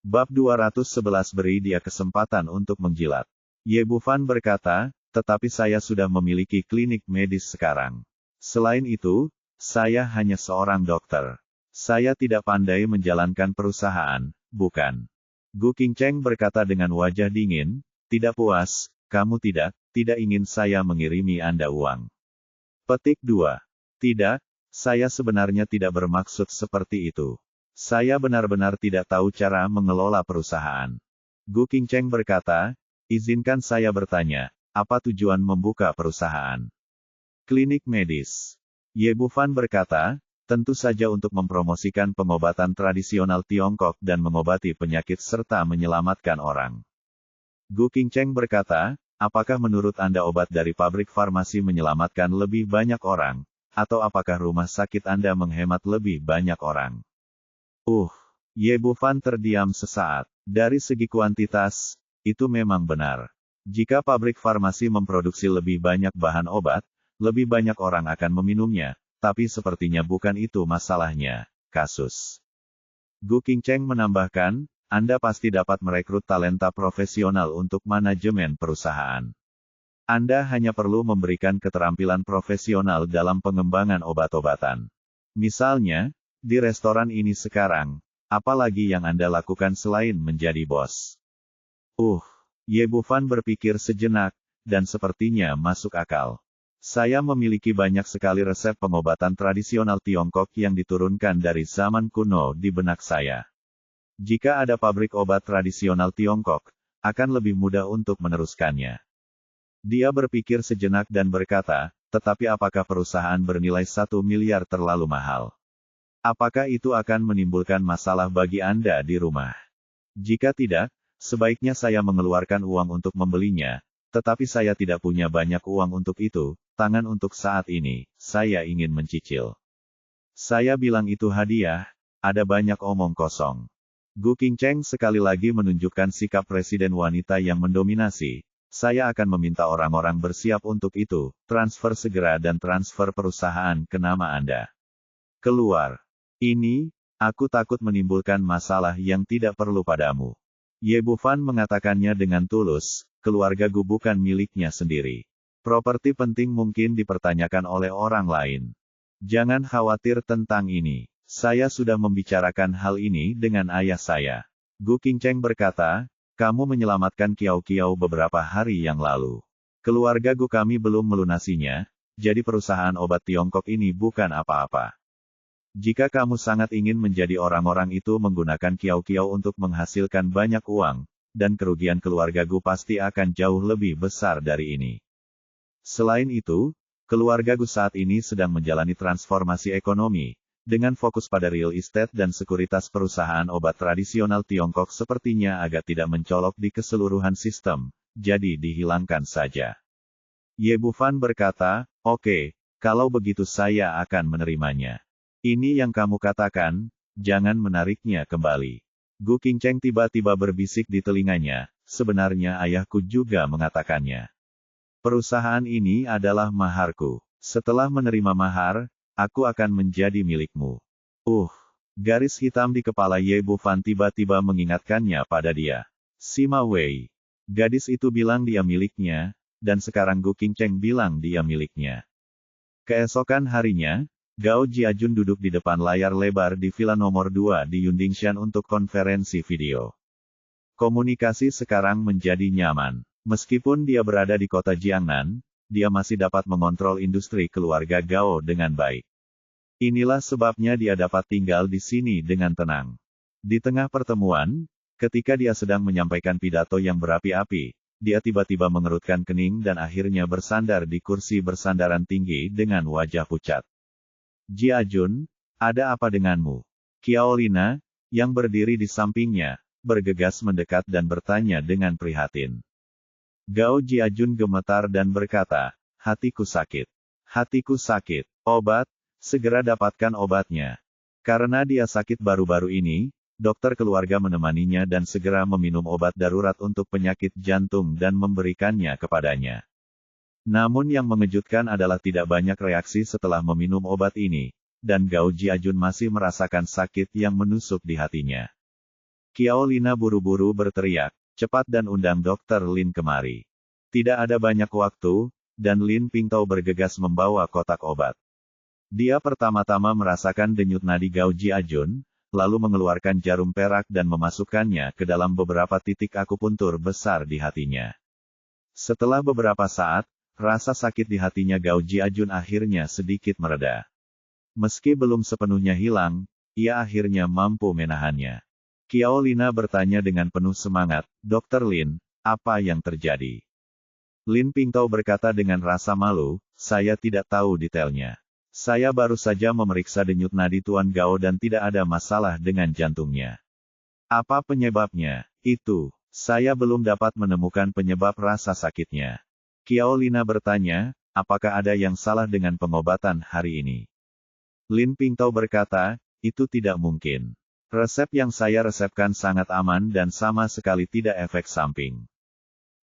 Bab 211 beri dia kesempatan untuk menjilat. Ye Bufan berkata, tetapi saya sudah memiliki klinik medis sekarang. Selain itu, saya hanya seorang dokter. Saya tidak pandai menjalankan perusahaan, bukan? Gu Qingcheng berkata dengan wajah dingin, tidak puas, kamu tidak ingin saya mengirimi Anda uang. Petik 2. Tidak, saya sebenarnya tidak bermaksud seperti itu. Saya benar-benar tidak tahu cara mengelola perusahaan. Gu Qingcheng berkata, izinkan saya bertanya, apa tujuan membuka perusahaan klinik medis? Ye Bufan berkata, tentu saja untuk mempromosikan pengobatan tradisional Tiongkok dan mengobati penyakit serta menyelamatkan orang. Gu Qingcheng berkata, apakah menurut Anda obat dari pabrik farmasi menyelamatkan lebih banyak orang, atau apakah rumah sakit Anda menghemat lebih banyak orang? Ye Bufan terdiam sesaat. Dari segi kuantitas, itu memang benar. Jika pabrik farmasi memproduksi lebih banyak bahan obat, lebih banyak orang akan meminumnya, tapi sepertinya bukan itu masalahnya. Kasus. Gu Qingcheng menambahkan, Anda pasti dapat merekrut talenta profesional untuk manajemen perusahaan. Anda hanya perlu memberikan keterampilan profesional dalam pengembangan obat-obatan. Misalnya, di restoran ini sekarang, apalagi yang Anda lakukan selain menjadi bos? Ye Bufan berpikir sejenak, dan sepertinya masuk akal. Saya memiliki banyak sekali resep pengobatan tradisional Tiongkok yang diturunkan dari zaman kuno di benak saya. Jika ada pabrik obat tradisional Tiongkok, akan lebih mudah untuk meneruskannya. Dia berpikir sejenak dan berkata, tetapi apakah perusahaan bernilai 1 miliar terlalu mahal? Apakah itu akan menimbulkan masalah bagi Anda di rumah? Jika tidak, sebaiknya saya mengeluarkan uang untuk membelinya, tetapi saya tidak punya banyak uang untuk itu, tangan untuk saat ini, saya ingin mencicil. Saya bilang itu hadiah, ada banyak omong kosong. Gu Qingcheng sekali lagi menunjukkan sikap presiden wanita yang mendominasi. Saya akan meminta orang-orang bersiap untuk itu, transfer segera dan transfer perusahaan ke nama Anda. Keluar. Ini, aku takut menimbulkan masalah yang tidak perlu padamu. Ye Bufan mengatakannya dengan tulus, keluarga Gu bukan miliknya sendiri. Properti penting mungkin dipertanyakan oleh orang lain. Jangan khawatir tentang ini. Saya sudah membicarakan hal ini dengan ayah saya. Gu Qingcheng berkata, kamu menyelamatkan Kiao Kiao beberapa hari yang lalu. Keluarga Gu kami belum melunasinya, jadi perusahaan obat Tiongkok ini bukan apa-apa. Jika kamu sangat ingin menjadi orang-orang itu menggunakan Kiao Kiao untuk menghasilkan banyak uang, dan kerugian keluarga Gu pasti akan jauh lebih besar dari ini. Selain itu, keluarga Gu saat ini sedang menjalani transformasi ekonomi, dengan fokus pada real estate dan sekuritas perusahaan obat tradisional Tiongkok sepertinya agak tidak mencolok di keseluruhan sistem, jadi dihilangkan saja. Ye Bufan berkata, oke, kalau begitu saya akan menerimanya. Ini yang kamu katakan, jangan menariknya kembali. Gu Qingcheng tiba-tiba berbisik di telinganya, sebenarnya ayahku juga mengatakannya. Perusahaan ini adalah maharku. Setelah menerima mahar, aku akan menjadi milikmu. Garis hitam di kepala Ye Bufan tiba-tiba mengingatkannya pada dia. Sima Wei. Gadis itu bilang dia miliknya, dan sekarang Gu Qingcheng bilang dia miliknya. Keesokan harinya, Gao Jiajun duduk di depan layar lebar di villa nomor 2 di Yundingshan untuk konferensi video. Komunikasi sekarang menjadi nyaman. Meskipun dia berada di kota Jiangnan, dia masih dapat mengontrol industri keluarga Gao dengan baik. Inilah sebabnya dia dapat tinggal di sini dengan tenang. Di tengah pertemuan, ketika dia sedang menyampaikan pidato yang berapi-api, dia tiba-tiba mengerutkan kening dan akhirnya bersandar di kursi bersandaran tinggi dengan wajah pucat. Jiajun, ada apa denganmu? Kiao Lina, yang berdiri di sampingnya, bergegas mendekat dan bertanya dengan prihatin. Gao Jiajun gemetar dan berkata, hatiku sakit. Hatiku sakit. Obat, segera dapatkan obatnya. Karena dia sakit baru-baru ini, dokter keluarga menemaninya dan segera meminum obat darurat untuk penyakit jantung dan memberikannya kepadanya. Namun yang mengejutkan adalah tidak banyak reaksi setelah meminum obat ini, dan Gao Jiajun masih merasakan sakit yang menusuk di hatinya. Qiao Lina buru-buru berteriak, cepat dan undang Dokter Lin kemari. Tidak ada banyak waktu, dan Lin Pingtao bergegas membawa kotak obat. Dia pertama-tama merasakan denyut nadi Gao Jiajun, lalu mengeluarkan jarum perak dan memasukkannya ke dalam beberapa titik akupuntur besar di hatinya. Setelah beberapa saat, rasa sakit di hatinya Gao Jiajun akhirnya sedikit mereda. Meski belum sepenuhnya hilang, ia akhirnya mampu menahannya. Qiao Lina bertanya dengan penuh semangat, Dokter Lin, apa yang terjadi? Lin Pingtao berkata dengan rasa malu, saya tidak tahu detailnya. Saya baru saja memeriksa denyut nadi Tuan Gao dan tidak ada masalah dengan jantungnya. Apa penyebabnya? Itu, saya belum dapat menemukan penyebab rasa sakitnya. Qiao Lina bertanya, apakah ada yang salah dengan pengobatan hari ini? Lin Pingtao berkata, itu tidak mungkin. Resep yang saya resepkan sangat aman dan sama sekali tidak efek samping.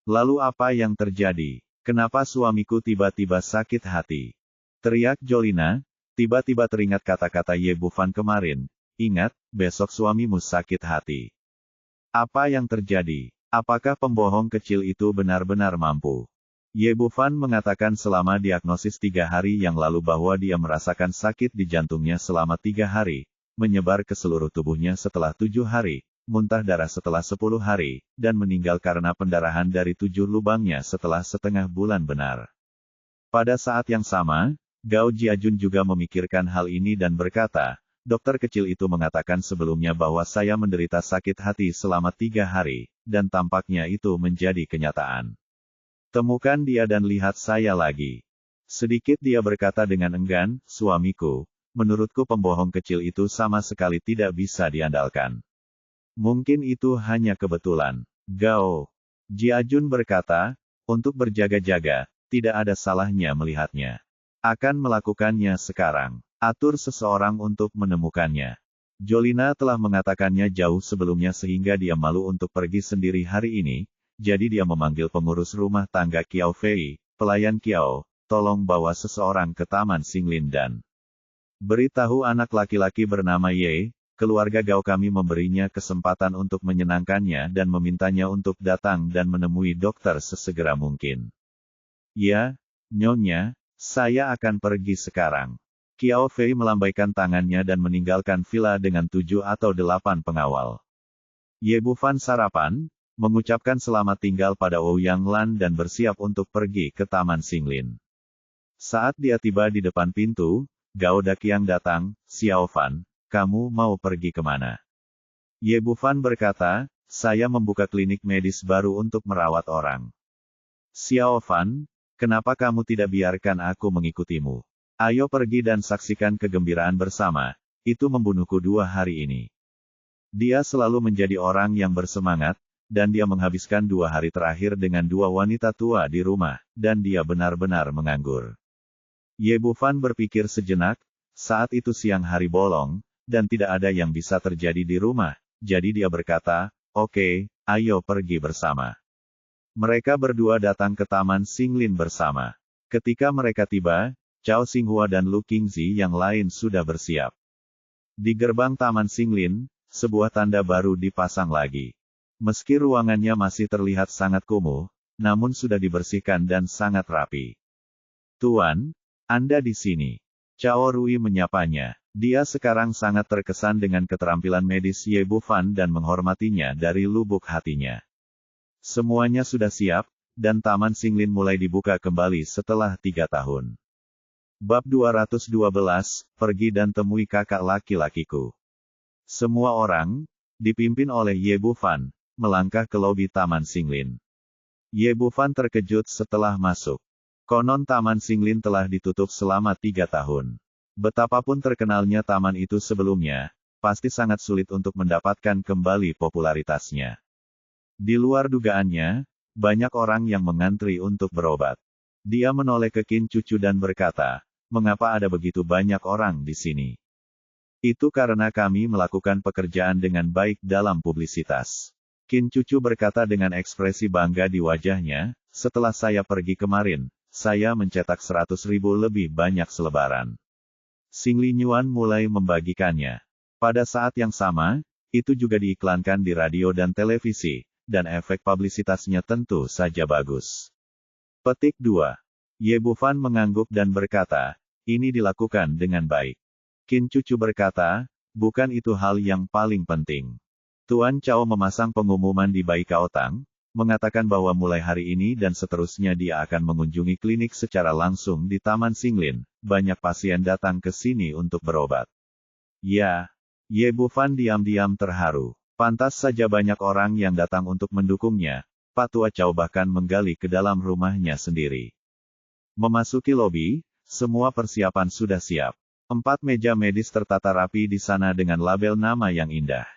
Lalu apa yang terjadi? Kenapa suamiku tiba-tiba sakit hati? Teriak Jolina, tiba-tiba teringat kata-kata Ye Bufan kemarin, ingat, besok suamimu sakit hati. Apa yang terjadi? Apakah pembohong kecil itu benar-benar mampu? Ye Bufan mengatakan selama diagnosis 3 hari yang lalu bahwa dia merasakan sakit di jantungnya selama 3 hari, menyebar ke seluruh tubuhnya setelah 7 hari, muntah darah setelah 10 hari, dan meninggal karena pendarahan dari 7 lubangnya setelah setengah bulan benar. Pada saat yang sama, Gao Jiajun juga memikirkan hal ini dan berkata, dokter kecil itu mengatakan sebelumnya bahwa saya menderita sakit hati selama 3 hari, dan tampaknya itu menjadi kenyataan. Temukan dia dan lihat saya lagi. Sedikit dia berkata dengan enggan, suamiku, menurutku pembohong kecil itu sama sekali tidak bisa diandalkan. Mungkin itu hanya kebetulan. Gao Jiajun berkata, untuk berjaga-jaga, tidak ada salahnya melihatnya. Akan melakukannya sekarang. Atur seseorang untuk menemukannya. Jolina telah mengatakannya jauh sebelumnya sehingga dia malu untuk pergi sendiri hari ini, jadi dia memanggil pengurus rumah tangga Qiao Fei, pelayan Qiao, tolong bawa seseorang ke Taman Xinglin dan beritahu anak laki-laki bernama Ye, keluarga Gao kami memberinya kesempatan untuk menyenangkannya dan memintanya untuk datang dan menemui dokter sesegera mungkin. Ya, Nyonya, saya akan pergi sekarang. Qiao Fei melambaikan tangannya dan meninggalkan villa dengan 7 atau 8 pengawal. Ye Bufan sarapan, mengucapkan selamat tinggal pada Ouyang Lan dan bersiap untuk pergi ke Taman Xinglin. Saat dia tiba di depan pintu, Gao Daqiang datang, Xiao Fan, kamu mau pergi kemana? Ye Bufan berkata, saya membuka klinik medis baru untuk merawat orang. Xiao Fan, kenapa kamu tidak biarkan aku mengikutimu? Ayo pergi dan saksikan kegembiraan bersama, itu membunuhku 2 hari ini. Dia selalu menjadi orang yang bersemangat, dan dia menghabiskan 2 hari terakhir dengan 2 wanita tua di rumah, dan dia benar-benar menganggur. Ye Bufan berpikir sejenak, saat itu siang hari bolong, dan tidak ada yang bisa terjadi di rumah, jadi dia berkata, oke, ayo pergi bersama. Mereka berdua datang ke Taman Xinglin bersama. Ketika mereka tiba, Cao Xinghua dan Lu Qingzi yang lain sudah bersiap. Di gerbang Taman Xinglin, sebuah tanda baru dipasang lagi. Meski ruangannya masih terlihat sangat kumuh, namun sudah dibersihkan dan sangat rapi. Tuan, Anda di sini. Cao Rui menyapanya. Dia sekarang sangat terkesan dengan keterampilan medis Ye Bufan dan menghormatinya dari lubuk hatinya. Semuanya sudah siap, dan Taman Xinglin mulai dibuka kembali setelah 3 tahun. Bab 212, pergi dan temui kakak laki-lakiku. Semua orang, dipimpin oleh Ye Bufan, melangkah ke lobi Taman Xinglin. Ye Bufan terkejut setelah masuk. Konon Taman Xinglin telah ditutup selama 3 tahun. Betapapun terkenalnya taman itu sebelumnya, pasti sangat sulit untuk mendapatkan kembali popularitasnya. Di luar dugaannya, banyak orang yang mengantri untuk berobat. Dia menoleh ke Qin Cucu dan berkata, mengapa ada begitu banyak orang di sini? Itu karena kami melakukan pekerjaan dengan baik dalam publisitas. Qin Cucu berkata dengan ekspresi bangga di wajahnya, setelah saya pergi kemarin, saya mencetak 100.000 lebih banyak selebaran. Xing Li Yuan mulai membagikannya. Pada saat yang sama, Itu juga diiklankan di radio dan televisi, dan efek publisitasnya tentu saja bagus. Petik 2. Ye Bufan mengangguk dan berkata, ini dilakukan dengan baik. Qin Cucu berkata, bukan itu hal yang paling penting. Tuan Chao memasang pengumuman di Baikaotang, mengatakan bahwa mulai hari ini dan seterusnya dia akan mengunjungi klinik secara langsung di Taman Xinglin. Banyak pasien datang ke sini untuk berobat. Ya, Ye Bufan diam-diam terharu. Pantas saja banyak orang yang datang untuk mendukungnya. Pak Tua Chao bahkan menggali ke dalam rumahnya sendiri. Memasuki lobi, semua persiapan sudah siap. 4 meja medis tertata rapi di sana dengan label nama yang indah.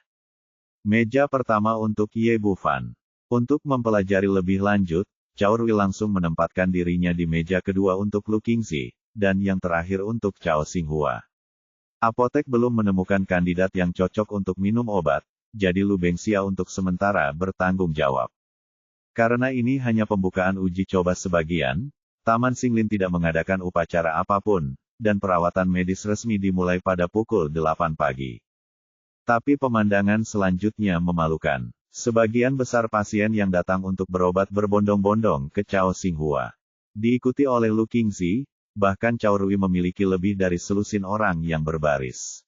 Meja pertama untuk Ye Bufan. Untuk mempelajari lebih lanjut, Cao Rui langsung menempatkan dirinya di meja kedua untuk Lu Qingzi, dan yang terakhir untuk Cao Xinghua. Apotek belum menemukan kandidat yang cocok untuk minum obat, jadi Lu Bengxia untuk sementara bertanggung jawab. Karena ini hanya pembukaan uji coba sebagian, Taman Xinglin tidak mengadakan upacara apapun, dan perawatan medis resmi dimulai pada pukul 8 pagi. Tapi pemandangan selanjutnya memalukan. Sebagian besar pasien yang datang untuk berobat berbondong-bondong ke Cao Xinghua. Diikuti oleh Lu Qingzi, bahkan Cao Rui memiliki lebih dari selusin orang yang berbaris.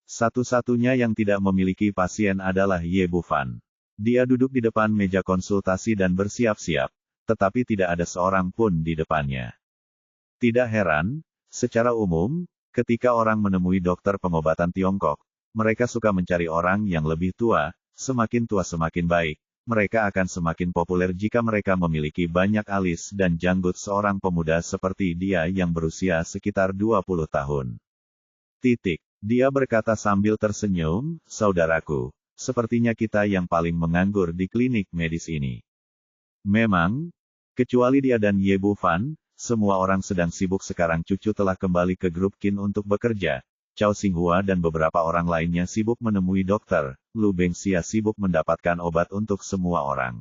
Satu-satunya yang tidak memiliki pasien adalah Ye Bufan. Dia duduk di depan meja konsultasi dan bersiap-siap, tetapi tidak ada seorang pun di depannya. Tidak heran, secara umum, ketika orang menemui dokter pengobatan Tiongkok, mereka suka mencari orang yang lebih tua, semakin tua semakin baik. Mereka akan semakin populer jika mereka memiliki banyak alis dan janggut seorang pemuda seperti dia yang berusia sekitar 20 tahun. Dia berkata sambil tersenyum, saudaraku, sepertinya kita yang paling menganggur di klinik medis ini. Memang, kecuali dia dan Ye Bufan, semua orang sedang sibuk sekarang. Cucu telah kembali ke grup Qin untuk bekerja. Cao Xinghua dan beberapa orang lainnya sibuk menemui dokter, Lu Bengxia sibuk mendapatkan obat untuk semua orang.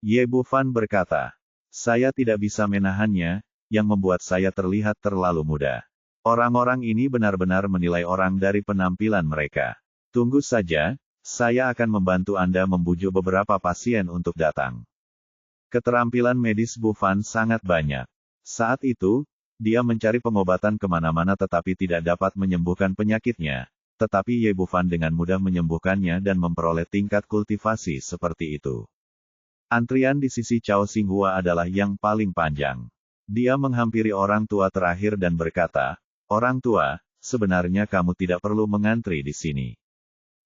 Ye Bufan berkata, saya tidak bisa menahannya, yang membuat saya terlihat terlalu muda. Orang-orang ini benar-benar menilai orang dari penampilan mereka. Tunggu saja, saya akan membantu Anda membujuk beberapa pasien untuk datang. Keterampilan medis Bufan sangat banyak. Saat itu, dia mencari pengobatan kemana-mana tetapi tidak dapat menyembuhkan penyakitnya, tetapi Ye Bufan dengan mudah menyembuhkannya dan memperoleh tingkat kultivasi seperti itu. Antrian di sisi Cao Xinghua adalah yang paling panjang. Dia menghampiri orang tua terakhir dan berkata, orang tua, sebenarnya kamu tidak perlu mengantri di sini.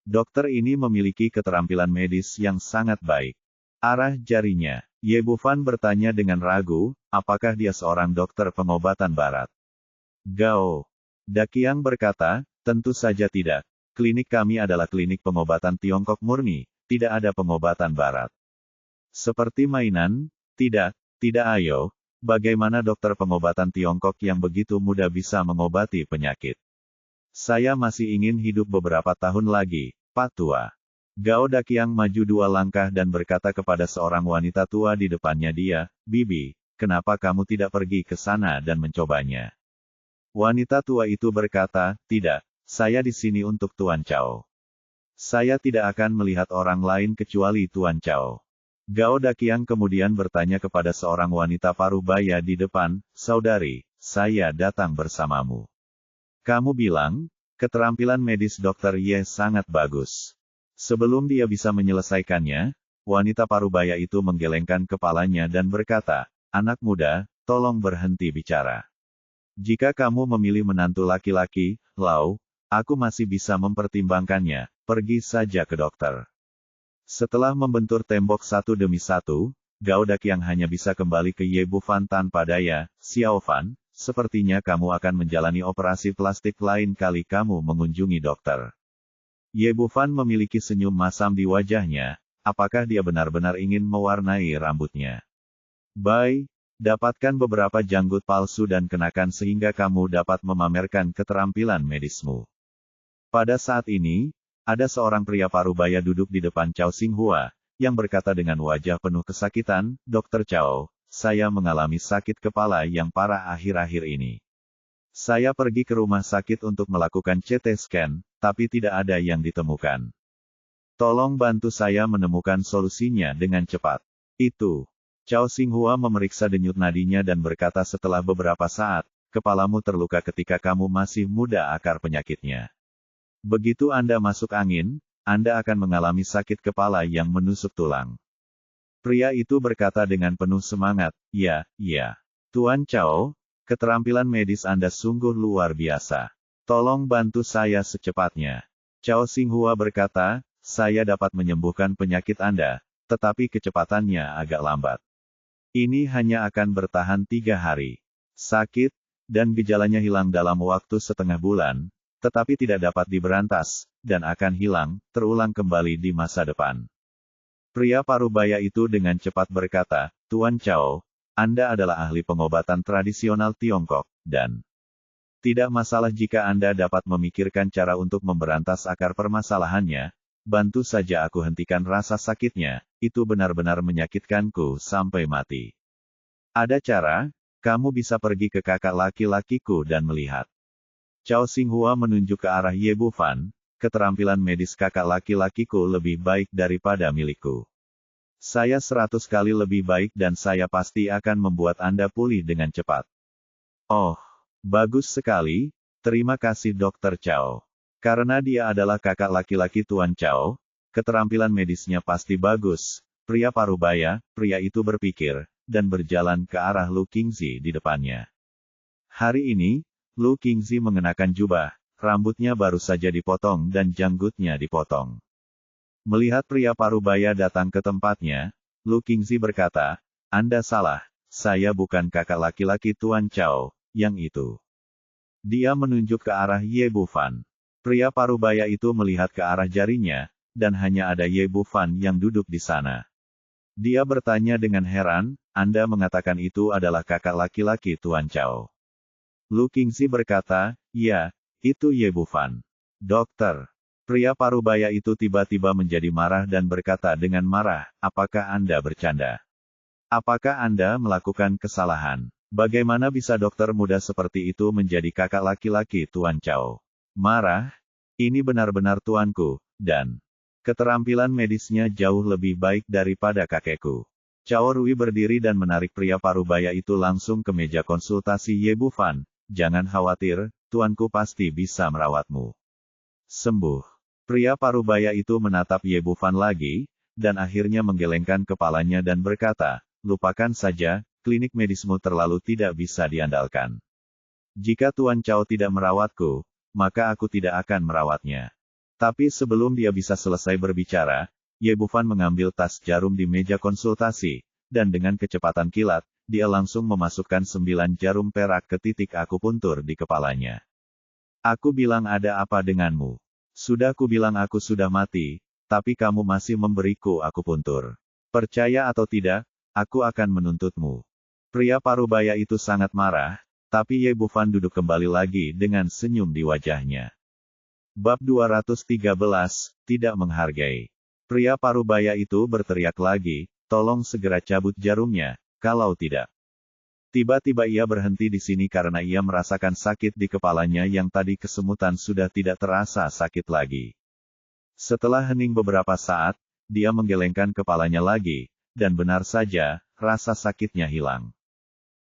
Dokter ini memiliki keterampilan medis yang sangat baik. Arah jarinya. Ye Bufan bertanya dengan ragu, apakah dia seorang dokter pengobatan barat? Gao Daqiang berkata, tentu saja tidak. Klinik kami adalah klinik pengobatan Tiongkok murni, tidak ada pengobatan barat. Seperti mainan? Tidak ayo. Bagaimana dokter pengobatan Tiongkok yang begitu mudah bisa mengobati penyakit? Saya masih ingin hidup beberapa tahun lagi, Pak Tua. Gao Daqiang maju 2 langkah dan berkata kepada seorang wanita tua di depannya dia, Bibi, kenapa kamu tidak pergi ke sana dan mencobanya? Wanita tua itu berkata, tidak, saya di sini untuk Tuan Chao. Saya tidak akan melihat orang lain kecuali Tuan Chao. Gao Daqiang kemudian bertanya kepada seorang wanita parubaya di depan, saudari, saya datang bersamamu. Kamu bilang, keterampilan medis Dr. Ye sangat bagus. Sebelum dia bisa menyelesaikannya, wanita parubaya itu menggelengkan kepalanya dan berkata, anak muda, tolong berhenti bicara. Jika kamu memilih menantu laki-laki, Lau, aku masih bisa mempertimbangkannya, pergi saja ke dokter. Setelah membentur tembok satu demi satu, Gao Daqiang hanya bisa kembali ke Ye Bufan tanpa daya, Xiao Fan, sepertinya kamu akan menjalani operasi plastik lain kali kamu mengunjungi dokter. Ye Bufan memiliki senyum masam di wajahnya, apakah dia benar-benar ingin mewarnai rambutnya? Dapatkan beberapa janggut palsu dan kenakan sehingga kamu dapat memamerkan keterampilan medismu. Pada saat ini, ada seorang pria parubaya duduk di depan Cao Xinghua, yang berkata dengan wajah penuh kesakitan, Dr. Chao, saya mengalami sakit kepala yang parah akhir-akhir ini. Saya pergi ke rumah sakit untuk melakukan CT scan, tapi tidak ada yang ditemukan. Tolong bantu saya menemukan solusinya dengan cepat. Itu. Cao Xinghua memeriksa denyut nadinya dan berkata setelah beberapa saat, kepalamu terluka ketika kamu masih muda akar penyakitnya. Begitu Anda masuk angin, Anda akan mengalami sakit kepala yang menusuk tulang. Pria itu berkata dengan penuh semangat, ya, ya. Tuan Cao, keterampilan medis Anda sungguh luar biasa. Tolong bantu saya secepatnya. Cao Xinghua berkata, saya dapat menyembuhkan penyakit Anda, tetapi kecepatannya agak lambat. Ini hanya akan bertahan 3 hari. Sakit, dan gejalanya hilang dalam waktu setengah bulan, tetapi tidak dapat diberantas, dan akan hilang, terulang kembali di masa depan. Pria parubaya itu dengan cepat berkata, Tuan Cao, Anda adalah ahli pengobatan tradisional Tiongkok, dan tidak masalah jika Anda dapat memikirkan cara untuk memberantas akar permasalahannya. Bantu saja aku hentikan rasa sakitnya, itu benar-benar menyakitkanku sampai mati. Ada cara, kamu bisa pergi ke kakak laki-lakiku dan melihat. Cao Xinghua menunjuk ke arah Ye Bufan, keterampilan medis kakak laki-lakiku lebih baik daripada milikku. Saya 100 kali lebih baik dan saya pasti akan membuat Anda pulih dengan cepat. Oh, bagus sekali, terima kasih Dr. Cao. Karena dia adalah kakak laki-laki Tuan Cao, keterampilan medisnya pasti bagus. Pria parubaya, pria itu berpikir, dan berjalan ke arah Lu Qingzi di depannya. Hari ini, Lu Qingzi mengenakan jubah, rambutnya baru saja dipotong dan janggutnya dipotong. Melihat pria parubaya datang ke tempatnya, Lu Qingzi berkata, Anda salah, saya bukan kakak laki-laki Tuan Cao, yang itu. Dia menunjuk ke arah Ye Bufan. Pria parubaya itu melihat ke arah jarinya, dan hanya ada Ye Bufan yang duduk di sana. Dia bertanya dengan heran, Anda mengatakan itu adalah kakak laki-laki Tuan Cao. Lu Qingzi berkata, ya, itu Ye Bufan. Dokter. Pria parubaya itu tiba-tiba menjadi marah dan berkata dengan marah, apakah Anda bercanda? Apakah Anda melakukan kesalahan? Bagaimana bisa dokter muda seperti itu menjadi kakak laki-laki Tuan Cao? Marah? Ini benar-benar tuanku, dan keterampilan medisnya jauh lebih baik daripada kakekku. Cao Rui berdiri dan menarik pria parubaya itu langsung ke meja konsultasi Ye Bufan. Jangan khawatir, tuanku pasti bisa merawatmu. Sembuh. Pria parubaya itu menatap Ye Bufan lagi, dan akhirnya menggelengkan kepalanya dan berkata, lupakan saja, klinik medismu terlalu tidak bisa diandalkan. Jika Tuan Cao tidak merawatku, maka aku tidak akan merawatnya. Tapi sebelum dia bisa selesai berbicara, Ye Bufan mengambil tas jarum di meja konsultasi, dan dengan kecepatan kilat, dia langsung memasukkan 9 jarum perak ke titik akupuntur di kepalanya. Aku bilang ada apa denganmu? Sudah kubilang aku sudah mati, tapi kamu masih memberiku akupuntur. Percaya atau tidak, aku akan menuntutmu. Pria parubaya itu sangat marah, tapi Ye Bufan duduk kembali lagi dengan senyum di wajahnya. Bab 213, tidak menghargai. Pria parubaya itu berteriak lagi, tolong segera cabut jarumnya, kalau tidak. Tiba-tiba ia berhenti di sini karena ia merasakan sakit di kepalanya yang tadi kesemutan sudah tidak terasa sakit lagi. Setelah hening beberapa saat, dia menggelengkan kepalanya lagi, dan benar saja, rasa sakitnya hilang.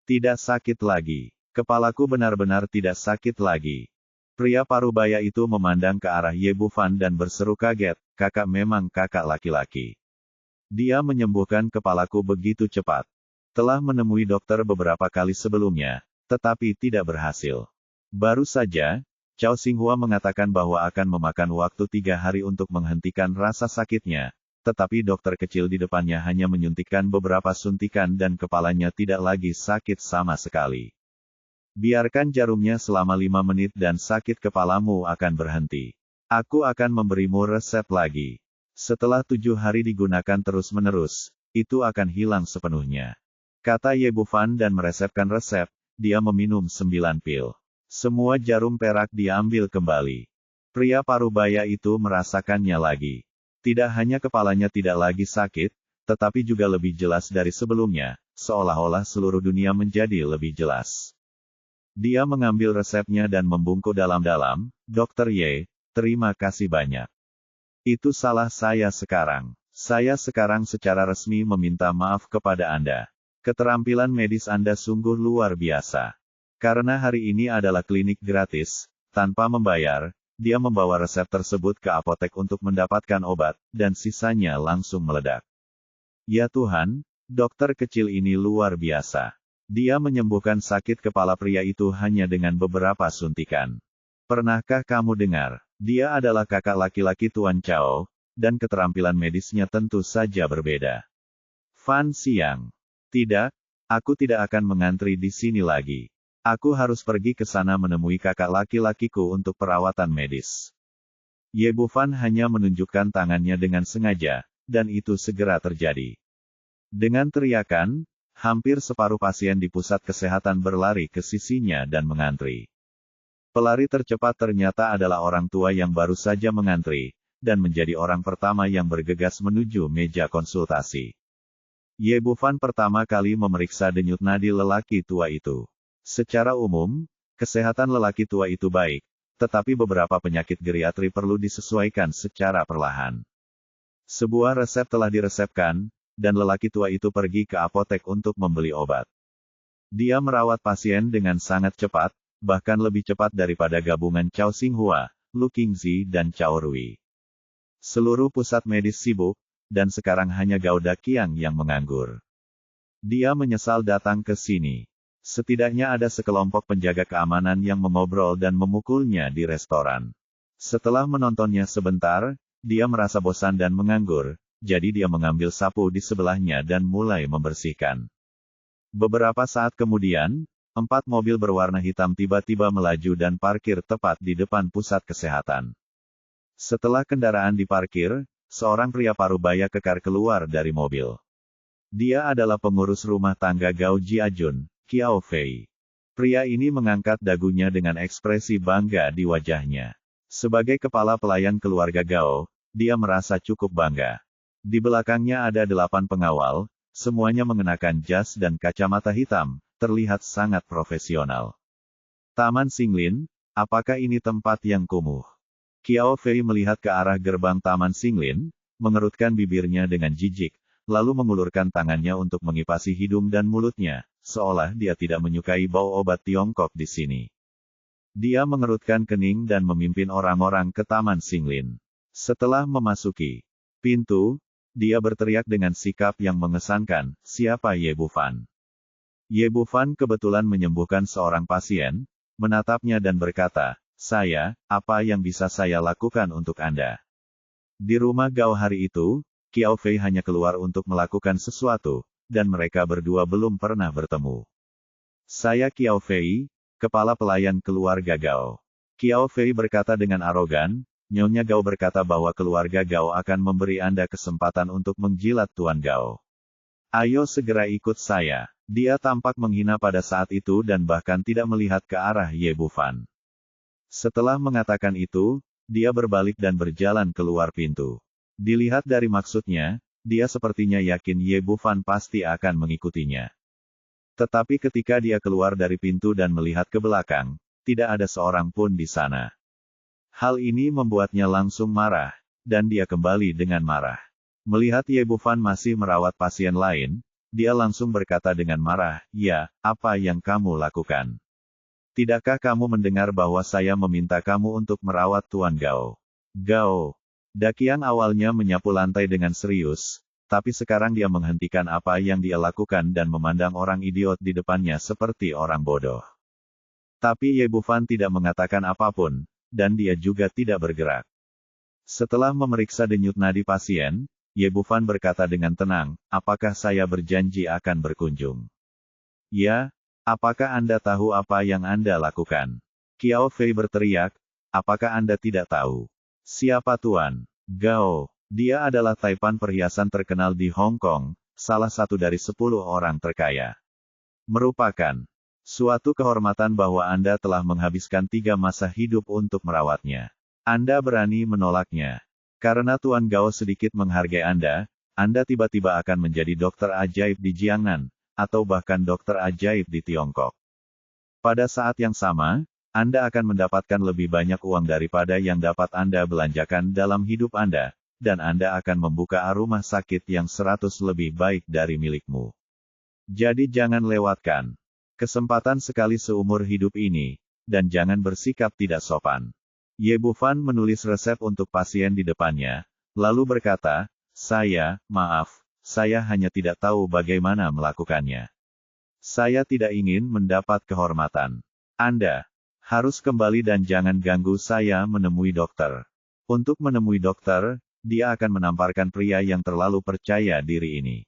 Tidak sakit lagi. Kepalaku benar-benar tidak sakit lagi. Pria parubaya itu memandang ke arah Ye Bufan dan berseru kaget, kakak memang kakak laki-laki. Dia menyembuhkan kepalaku begitu cepat. Telah menemui dokter beberapa kali sebelumnya, tetapi tidak berhasil. Baru saja, Cao Xinghua mengatakan bahwa akan memakan waktu 3 hari untuk menghentikan rasa sakitnya, tetapi dokter kecil di depannya hanya menyuntikkan beberapa suntikan dan kepalanya tidak lagi sakit sama sekali. Biarkan jarumnya selama 5 menit dan sakit kepalamu akan berhenti. Aku akan memberimu resep lagi. Setelah 7 hari digunakan terus-menerus, itu akan hilang sepenuhnya. Kata Ye Bufan dan meresepkan resep, dia meminum 9 pil. Semua jarum perak diambil kembali. Pria parubaya itu merasakannya lagi. Tidak hanya kepalanya tidak lagi sakit, tetapi juga lebih jelas dari sebelumnya, seolah-olah seluruh dunia menjadi lebih jelas. Dia mengambil resepnya dan membungkuk dalam-dalam, Dokter Ye, terima kasih banyak. Itu salah saya sekarang. Saya sekarang secara resmi meminta maaf kepada Anda. Keterampilan medis Anda sungguh luar biasa. Karena hari ini adalah klinik gratis, tanpa membayar, dia membawa resep tersebut ke apotek untuk mendapatkan obat, dan sisanya langsung meledak. Ya Tuhan, dokter kecil ini luar biasa. Dia menyembuhkan sakit kepala pria itu hanya dengan beberapa suntikan. Pernahkah kamu dengar? Dia adalah kakak laki-laki Tuan Chao, dan keterampilan medisnya tentu saja berbeda. Fan Xiang. Tidak, aku tidak akan mengantri di sini lagi. Aku harus pergi ke sana menemui kakak laki-lakiku untuk perawatan medis. Ye Bufan hanya menunjukkan tangannya dengan sengaja, dan itu segera terjadi. Dengan teriakan, hampir separuh pasien di pusat kesehatan berlari ke sisinya dan mengantri. Pelari tercepat ternyata adalah orang tua yang baru saja mengantri, dan menjadi orang pertama yang bergegas menuju meja konsultasi. Ye Bufan pertama kali memeriksa denyut nadi lelaki tua itu. Secara umum, kesehatan lelaki tua itu baik, tetapi beberapa penyakit geriatri perlu disesuaikan secara perlahan. Sebuah resep telah diresepkan, dan lelaki tua itu pergi ke apotek untuk membeli obat. Dia merawat pasien dengan sangat cepat, bahkan lebih cepat daripada gabungan Cao Xinghua, Lu Qingzi dan Cao Rui. Seluruh pusat medis sibuk, dan sekarang hanya Gao Daqiang yang menganggur. Dia menyesal datang ke sini. Setidaknya ada sekelompok penjaga keamanan yang mengobrol dan memukulnya di restoran. Setelah menontonnya sebentar, dia merasa bosan dan menganggur, jadi dia mengambil sapu di sebelahnya dan mulai membersihkan. Beberapa saat kemudian, 4 mobil berwarna hitam tiba-tiba melaju dan parkir tepat di depan pusat kesehatan. Setelah kendaraan diparkir, seorang pria parubaya kekar keluar dari mobil. Dia adalah pengurus rumah tangga Gao Jiajun, Qiao Fei. Pria ini mengangkat dagunya dengan ekspresi bangga di wajahnya. Sebagai kepala pelayan keluarga Gao, dia merasa cukup bangga. Di belakangnya ada 8 pengawal, semuanya mengenakan jas dan kacamata hitam, terlihat sangat profesional. Taman Xinglin, apakah ini tempat yang kumuh? Qiao Fei melihat ke arah gerbang Taman Xinglin, mengerutkan bibirnya dengan jijik, lalu mengulurkan tangannya untuk mengipasi hidung dan mulutnya, seolah dia tidak menyukai bau obat Tiongkok di sini. Dia mengerutkan kening dan memimpin orang-orang ke Taman Xinglin. Setelah memasuki pintu, dia berteriak dengan sikap yang mengesankan, "Siapa Ye Bufan?" Ye Bufan kebetulan menyembuhkan seorang pasien, menatapnya dan berkata, "Saya, apa yang bisa saya lakukan untuk Anda?" Di rumah Gao hari itu, Qiao Fei hanya keluar untuk melakukan sesuatu, dan mereka berdua belum pernah bertemu. "Saya Qiao Fei, kepala pelayan keluarga Gao." Qiao Fei berkata dengan arogan, "Nyonya Gao berkata bahwa keluarga Gao akan memberi Anda kesempatan untuk menjilat Tuan Gao. Ayo segera ikut saya." Dia tampak menghina pada saat itu dan bahkan tidak melihat ke arah Ye Bufan. Setelah mengatakan itu, dia berbalik dan berjalan keluar pintu. Dilihat dari maksudnya, dia sepertinya yakin Ye Bufan pasti akan mengikutinya. Tetapi ketika dia keluar dari pintu dan melihat ke belakang, tidak ada seorang pun di sana. Hal ini membuatnya langsung marah, dan dia kembali dengan marah. Melihat Ye Bufan masih merawat pasien lain, dia langsung berkata dengan marah, "Ya, apa yang kamu lakukan? Tidakkah kamu mendengar bahwa saya meminta kamu untuk merawat Tuan Gao?" Gao Daqiang awalnya menyapu lantai dengan serius, tapi sekarang dia menghentikan apa yang dia lakukan dan memandang orang idiot di depannya seperti orang bodoh. Tapi Ye Bufan tidak mengatakan apapun, dan dia juga tidak bergerak. Setelah memeriksa denyut nadi pasien, Ye Bufan berkata dengan tenang, "Apakah saya berjanji akan berkunjung?" "Ya, apakah Anda tahu apa yang Anda lakukan?" Qiao Fei berteriak, "Apakah Anda tidak tahu? Siapa Tuan Gao?" Dia adalah taipan perhiasan terkenal di Hong Kong, salah satu dari 10 orang terkaya. Merupakan suatu kehormatan bahwa Anda telah menghabiskan 3 masa hidup untuk merawatnya. Anda berani menolaknya. Karena Tuan Gao sedikit menghargai Anda tiba-tiba akan menjadi dokter ajaib di Jiangnan, atau bahkan dokter ajaib di Tiongkok. Pada saat yang sama, Anda akan mendapatkan lebih banyak uang daripada yang dapat Anda belanjakan dalam hidup Anda, dan Anda akan membuka rumah sakit yang 100 lebih baik dari milikmu. Jadi jangan lewatkan kesempatan sekali seumur hidup ini, dan jangan bersikap tidak sopan. Ye Bufan menulis resep untuk pasien di depannya, lalu berkata, maaf, saya hanya tidak tahu bagaimana melakukannya. Saya tidak ingin mendapat kehormatan. Anda harus kembali dan jangan ganggu saya menemui dokter. Untuk menemui dokter, dia akan menamparkan pria yang terlalu percaya diri ini.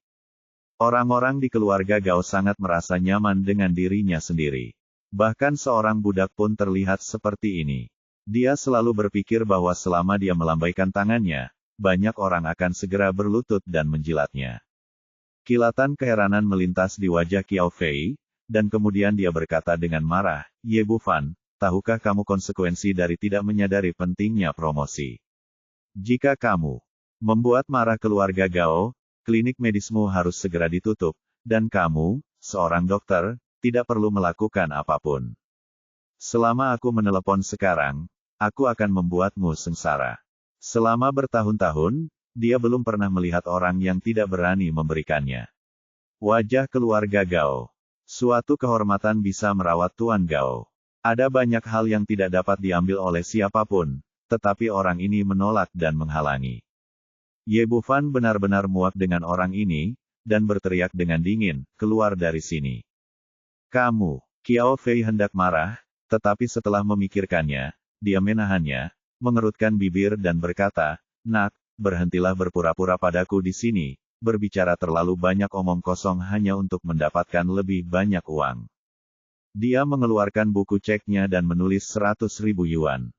Orang-orang di keluarga Gao sangat merasa nyaman dengan dirinya sendiri. Bahkan seorang budak pun terlihat seperti ini. Dia selalu berpikir bahwa selama dia melambaikan tangannya, banyak orang akan segera berlutut dan menjilatnya. Kilatan keheranan melintas di wajah Qiao Fei, dan kemudian dia berkata dengan marah, Ye Bufan, tahukah kamu konsekuensi dari tidak menyadari pentingnya promosi? Jika kamu membuat marah keluarga Gao, klinik medismu harus segera ditutup, dan kamu, seorang dokter, tidak perlu melakukan apapun. Selama aku menelepon sekarang, aku akan membuatmu sengsara. Selama bertahun-tahun, dia belum pernah melihat orang yang tidak berani memberikannya. Wajah keluarga Gao. Suatu kehormatan bisa merawat Tuan Gao. Ada banyak hal yang tidak dapat diambil oleh siapapun, tetapi orang ini menolak dan menghalangi. Ye Bufan benar-benar muak dengan orang ini, dan berteriak dengan dingin, keluar dari sini. Kamu, Qiao Fei hendak marah, tetapi setelah memikirkannya, dia menahannya, mengerutkan bibir dan berkata, Nak, berhentilah berpura-pura padaku di sini, berbicara terlalu banyak omong kosong hanya untuk mendapatkan lebih banyak uang. Dia mengeluarkan buku ceknya dan menulis 100.000 yuan.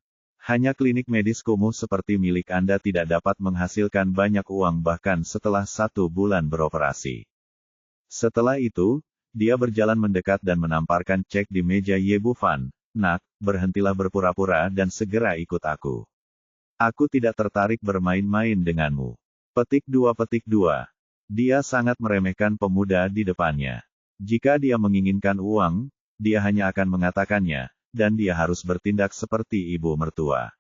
Hanya klinik medis kumuh seperti milik Anda tidak dapat menghasilkan banyak uang bahkan setelah 1 bulan beroperasi. Setelah itu, dia berjalan mendekat dan menamparkan cek di meja Ye Bufan. Nak, berhentilah berpura-pura dan segera ikut aku. Aku tidak tertarik bermain-main denganmu. Petik 2. Dia sangat meremehkan pemuda di depannya. Jika dia menginginkan uang, dia hanya akan mengatakannya, dan dia harus bertindak seperti ibu mertua.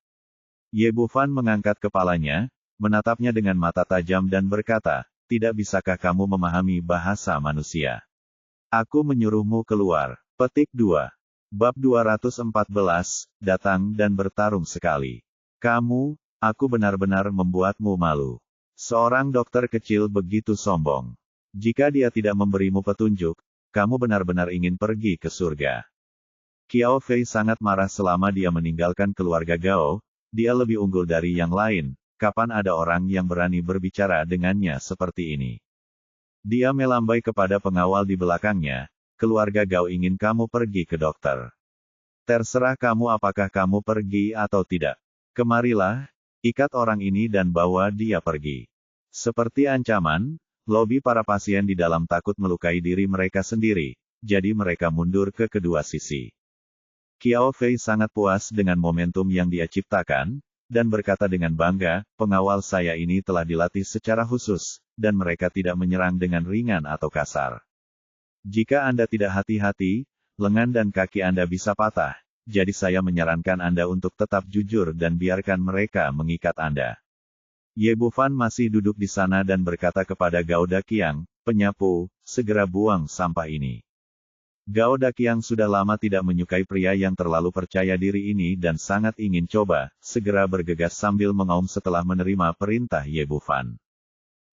Ye Bufan mengangkat kepalanya, menatapnya dengan mata tajam dan berkata, tidak bisakah kamu memahami bahasa manusia? Aku menyuruhmu keluar. Petik 2. Bab 214, datang dan bertarung sekali. Aku benar-benar membuatmu malu. Seorang dokter kecil begitu sombong. Jika dia tidak memberimu petunjuk, kamu benar-benar ingin pergi ke surga. Qiao Fei sangat marah selama dia meninggalkan keluarga Gao, dia lebih unggul dari yang lain, kapan ada orang yang berani berbicara dengannya seperti ini. Dia melambai kepada pengawal di belakangnya, keluarga Gao ingin kamu pergi ke dokter. Terserah kamu apakah kamu pergi atau tidak. Kemarilah, ikat orang ini dan bawa dia pergi. Seperti ancaman, lobi para pasien di dalam takut melukai diri mereka sendiri, jadi mereka mundur ke kedua sisi. Qiao Fei sangat puas dengan momentum yang dia ciptakan, dan berkata dengan bangga, pengawal saya ini telah dilatih secara khusus, dan mereka tidak menyerang dengan ringan atau kasar. Jika Anda tidak hati-hati, lengan dan kaki Anda bisa patah, jadi saya menyarankan Anda untuk tetap jujur dan biarkan mereka mengikat Anda. Ye Bufan masih duduk di sana dan berkata kepada Gao Daqiang, penyapu, segera buang sampah ini. Gao Daqiang sudah lama tidak menyukai pria yang terlalu percaya diri ini dan sangat ingin coba, segera bergegas sambil mengaum setelah menerima perintah Ye Bufan.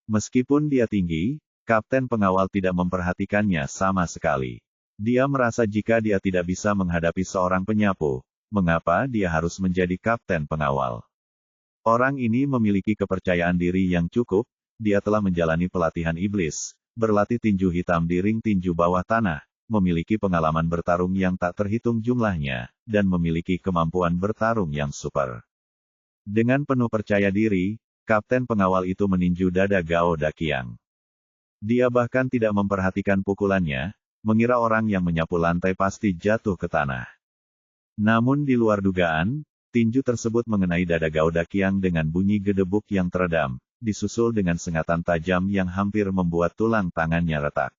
Meskipun dia tinggi, kapten pengawal tidak memperhatikannya sama sekali. Dia merasa jika dia tidak bisa menghadapi seorang penyapu, mengapa dia harus menjadi kapten pengawal? Orang ini memiliki kepercayaan diri yang cukup, dia telah menjalani pelatihan iblis, berlatih tinju hitam di ring tinju bawah tanah, memiliki pengalaman bertarung yang tak terhitung jumlahnya, dan memiliki kemampuan bertarung yang super. Dengan penuh percaya diri, kapten pengawal itu meninju dada Gao Daqiang. Dia bahkan tidak memperhatikan pukulannya, mengira orang yang menyapu lantai pasti jatuh ke tanah. Namun di luar dugaan, tinju tersebut mengenai dada Gao Daqiang dengan bunyi gedebuk yang teredam, disusul dengan sengatan tajam yang hampir membuat tulang tangannya retak.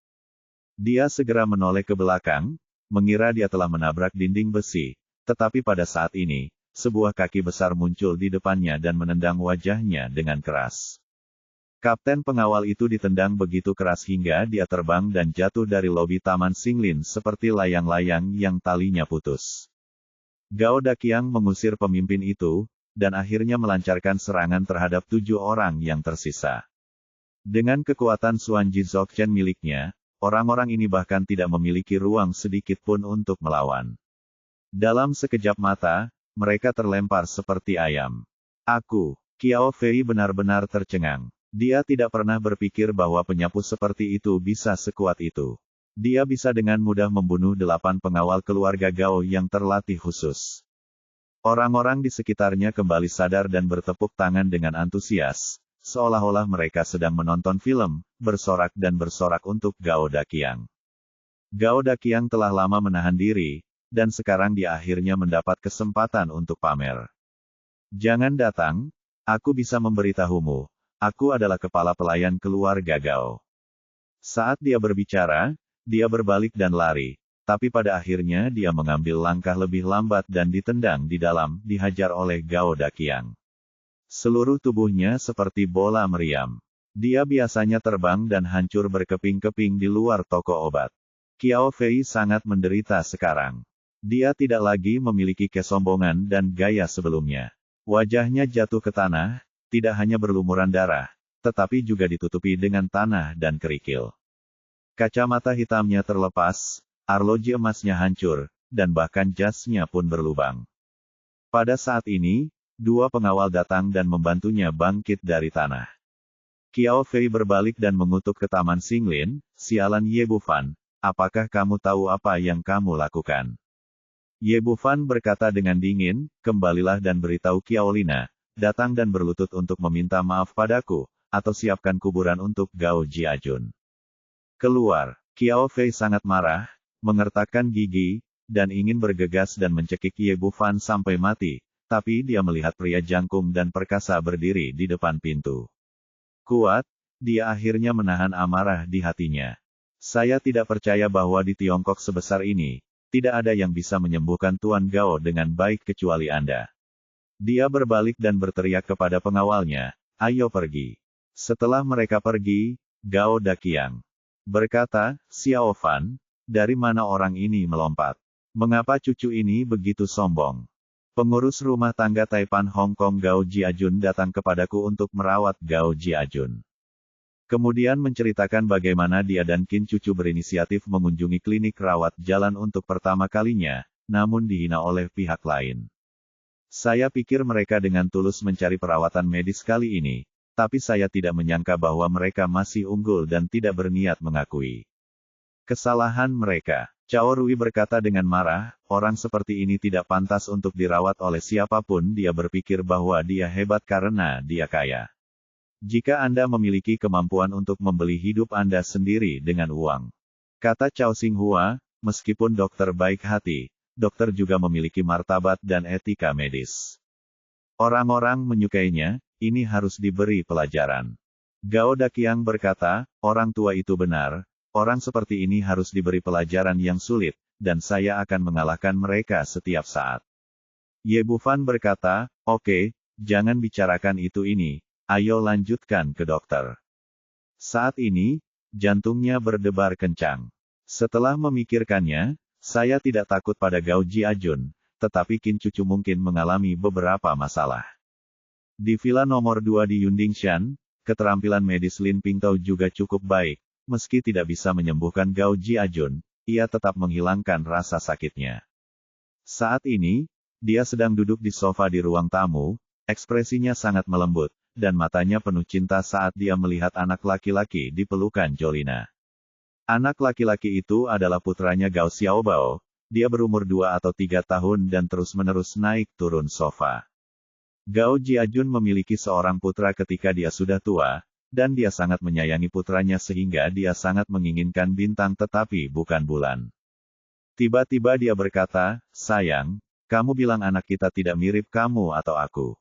Dia segera menoleh ke belakang, mengira dia telah menabrak dinding besi, tetapi pada saat ini, sebuah kaki besar muncul di depannya dan menendang wajahnya dengan keras. Kapten pengawal itu ditendang begitu keras hingga dia terbang dan jatuh dari lobi Taman Xinglin seperti layang-layang yang talinya putus. Gao Daqiang mengusir pemimpin itu, dan akhirnya melancarkan serangan terhadap 7 orang yang tersisa. Dengan kekuatan Xuanji Zhokchen miliknya, orang-orang ini bahkan tidak memiliki ruang sedikit pun untuk melawan. Dalam sekejap mata, mereka terlempar seperti ayam. Qiao Fei benar-benar tercengang. Dia tidak pernah berpikir bahwa penyapu seperti itu bisa sekuat itu. Dia bisa dengan mudah membunuh 8 pengawal keluarga Gao yang terlatih khusus. Orang-orang di sekitarnya kembali sadar dan bertepuk tangan dengan antusias, seolah-olah mereka sedang menonton film, bersorak dan bersorak untuk Gao Daqiang. Gao Daqiang telah lama menahan diri, dan sekarang dia akhirnya mendapat kesempatan untuk pamer. Jangan datang, aku bisa memberitahumu, aku adalah kepala pelayan keluarga Gao. Saat dia berbicara, dia berbalik dan lari, tapi pada akhirnya dia mengambil langkah lebih lambat dan ditendang di dalam, dihajar oleh Gao Daqiang. Seluruh tubuhnya seperti bola meriam. Dia biasanya terbang dan hancur berkeping-keping di luar toko obat. Qiao Fei sangat menderita sekarang. Dia tidak lagi memiliki kesombongan dan gaya sebelumnya. Wajahnya jatuh ke tanah, tidak hanya berlumuran darah, tetapi juga ditutupi dengan tanah dan kerikil. Kacamata hitamnya terlepas, arloji emasnya hancur, dan bahkan jasnya pun berlubang. Pada saat ini, 2 pengawal datang dan membantunya bangkit dari tanah. Qiao Fei berbalik dan mengutuk ke Taman Xinglin, "Sialan Ye Bufan, apakah kamu tahu apa yang kamu lakukan?" Ye Bufan berkata dengan dingin, "Kembalilah dan beritahu Qiao Lina, datang dan berlutut untuk meminta maaf padaku, atau siapkan kuburan untuk Gao Jiajun." Keluar. Qiao Fei sangat marah, mengertakkan gigi, dan ingin bergegas dan mencekik Ye Bufan sampai mati, tapi dia melihat pria jangkung dan perkasa berdiri di depan pintu. Kuat, dia akhirnya menahan amarah di hatinya. Saya tidak percaya bahwa di Tiongkok sebesar ini, tidak ada yang bisa menyembuhkan Tuan Gao dengan baik kecuali Anda. Dia berbalik dan berteriak kepada pengawalnya, "Ayo pergi." Setelah mereka pergi, Gao Daqiang berkata, "Xiao Fan, dari mana orang ini melompat? Mengapa cucu ini begitu sombong?" Pengurus rumah tangga Taipan Hong Kong Gao Jiajun datang kepadaku untuk merawat Gao Jiajun. Kemudian menceritakan bagaimana dia dan Qin cucu berinisiatif mengunjungi klinik rawat jalan untuk pertama kalinya, namun dihina oleh pihak lain. Saya pikir mereka dengan tulus mencari perawatan medis kali ini, tapi saya tidak menyangka bahwa mereka masih unggul dan tidak berniat mengakui kesalahan mereka. Cao Rui berkata dengan marah, "Orang seperti ini tidak pantas untuk dirawat oleh siapapun." Dia berpikir bahwa dia hebat karena dia kaya. Jika Anda memiliki kemampuan untuk membeli hidup Anda sendiri dengan uang. Kata Cao Xinghua, meskipun dokter baik hati, dokter juga memiliki martabat dan etika medis. Orang-orang menyukainya, ini harus diberi pelajaran. Gao Daqiang berkata, "Orang tua itu benar, orang seperti ini harus diberi pelajaran yang sulit, dan saya akan mengalahkan mereka setiap saat." Ye Bufan berkata, "Oke, jangan bicarakan itu ini, ayo lanjutkan ke dokter." Saat ini, jantungnya berdebar kencang. Setelah memikirkannya, saya tidak takut pada Gao Jiajun, tetapi Qin cucu mungkin mengalami beberapa masalah. Di villa nomor 2 di Yundingshan, keterampilan medis Lin Pingtao juga cukup baik. Meski tidak bisa menyembuhkan Gao Jiajun, ia tetap menghilangkan rasa sakitnya. Saat ini, dia sedang duduk di sofa di ruang tamu, ekspresinya sangat melembut, dan matanya penuh cinta saat dia melihat anak laki-laki di pelukan Jolina. Anak laki-laki itu adalah putranya Gao Xiaobao, dia berumur 2 atau 3 tahun dan terus-menerus naik turun sofa. Gao Jiajun memiliki seorang putra ketika dia sudah tua, dan dia sangat menyayangi putranya sehingga dia sangat menginginkan bintang tetapi bukan bulan. Tiba-tiba dia berkata, "Sayang, kamu bilang anak kita tidak mirip kamu atau aku.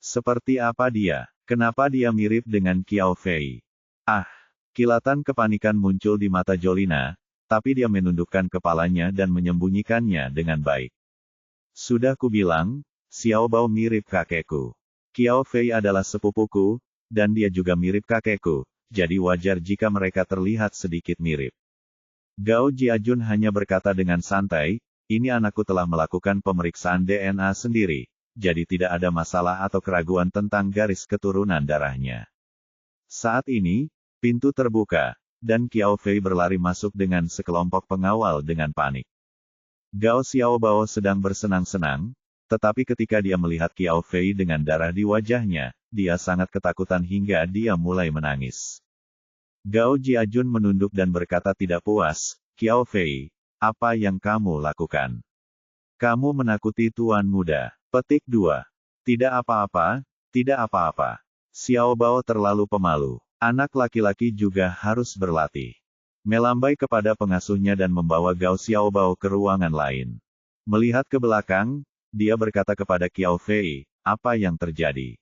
Seperti apa dia? Kenapa dia mirip dengan Qiao Fei?" Ah! Kilatan kepanikan muncul di mata Jolina, tapi dia menundukkan kepalanya dan menyembunyikannya dengan baik. Sudah kubilang, Xiao Bao mirip kakekku. Qiao Fei adalah sepupuku, dan dia juga mirip kakekku, jadi wajar jika mereka terlihat sedikit mirip. Gao Jiajun hanya berkata dengan santai, ini anakku telah melakukan pemeriksaan DNA sendiri, jadi tidak ada masalah atau keraguan tentang garis keturunan darahnya. Saat ini, pintu terbuka, dan Qiao Fei berlari masuk dengan sekelompok pengawal dengan panik. Gao Xiaobao sedang bersenang-senang, tetapi ketika dia melihat Qiao Fei dengan darah di wajahnya, dia sangat ketakutan hingga dia mulai menangis. Gao Jiajun menunduk dan berkata tidak puas, Qiao Fei, apa yang kamu lakukan? Kamu menakuti tuan muda. Petik 2. Tidak apa-apa, tidak apa-apa. Xiaobao terlalu pemalu. Anak laki-laki juga harus berlatih. Melambai kepada pengasuhnya dan membawa Gao Xiaobao ke ruangan lain. Melihat ke belakang, dia berkata kepada Qiao Fei, apa yang terjadi?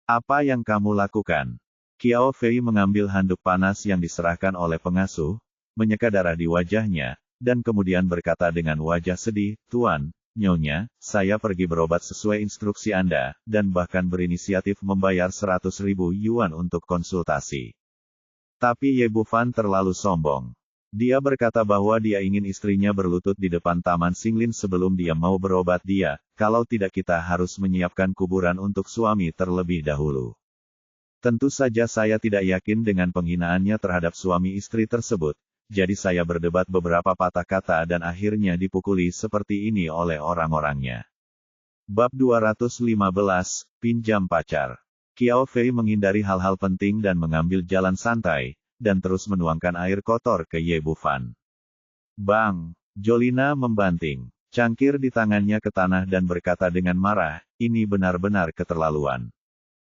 Apa yang kamu lakukan? Qiao Fei mengambil handuk panas yang diserahkan oleh pengasuh, menyeka darah di wajahnya, dan kemudian berkata dengan wajah sedih, Tuan, Nyonya, saya pergi berobat sesuai instruksi Anda, dan bahkan berinisiatif membayar 100.000 yuan untuk konsultasi. Tapi Ye Bufan terlalu sombong. Dia berkata bahwa dia ingin istrinya berlutut di depan Taman Xinglin sebelum dia mau berobat dia, kalau tidak kita harus menyiapkan kuburan untuk suami terlebih dahulu. Tentu saja saya tidak yakin dengan penghinaannya terhadap suami istri tersebut, jadi saya berdebat beberapa patah kata dan akhirnya dipukuli seperti ini oleh orang-orangnya. Bab 215, Pinjam Pacar. Qiao Fei menghindari hal-hal penting dan mengambil jalan santai, dan terus menuangkan air kotor ke Ye Bufan. Bang! Jolina membanting cangkir di tangannya ke tanah dan berkata dengan marah, ini benar-benar keterlaluan.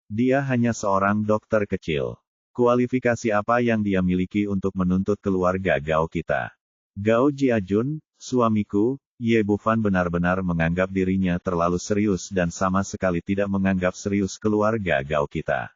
Dia hanya seorang dokter kecil. Kualifikasi apa yang dia miliki untuk menuntut keluarga Gao kita? Gao Jiajun, suamiku, Ye Bufan benar-benar menganggap dirinya terlalu serius dan sama sekali tidak menganggap serius keluarga Gao kita.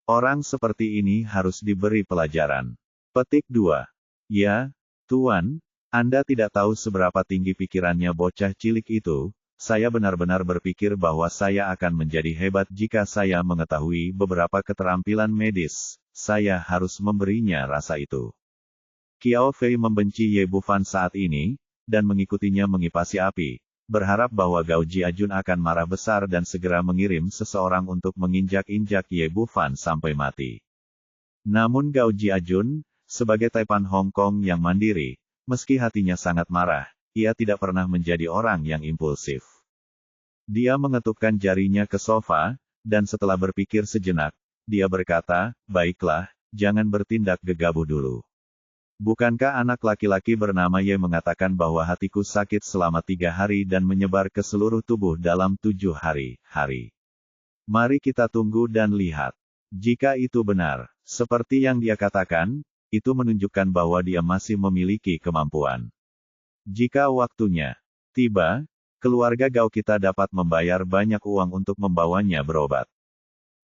Orang seperti ini harus diberi pelajaran. Petik 2. Ya, Tuan, Anda tidak tahu seberapa tinggi pikirannya bocah cilik itu, saya benar-benar berpikir bahwa saya akan menjadi hebat jika saya mengetahui beberapa keterampilan medis, saya harus memberinya rasa itu. Qiao Fei membenci Ye Bufan saat ini, dan mengikutinya mengipasi api, berharap bahwa Gao Jiajun akan marah besar dan segera mengirim seseorang untuk menginjak-injak Ye Bufan sampai mati. Namun Gao Jiajun, sebagai Taipan Hong Kong yang mandiri, meski hatinya sangat marah, ia tidak pernah menjadi orang yang impulsif. Dia mengetupkan jarinya ke sofa, dan setelah berpikir sejenak, dia berkata, baiklah, jangan bertindak gegabah dulu. Bukankah anak laki-laki bernama Ye mengatakan bahwa hatiku sakit selama 3 hari dan menyebar ke seluruh tubuh dalam 7 hari? Mari kita tunggu dan lihat. Jika itu benar, seperti yang dia katakan, itu menunjukkan bahwa dia masih memiliki kemampuan. Jika waktunya tiba, keluarga Gao kita dapat membayar banyak uang untuk membawanya berobat.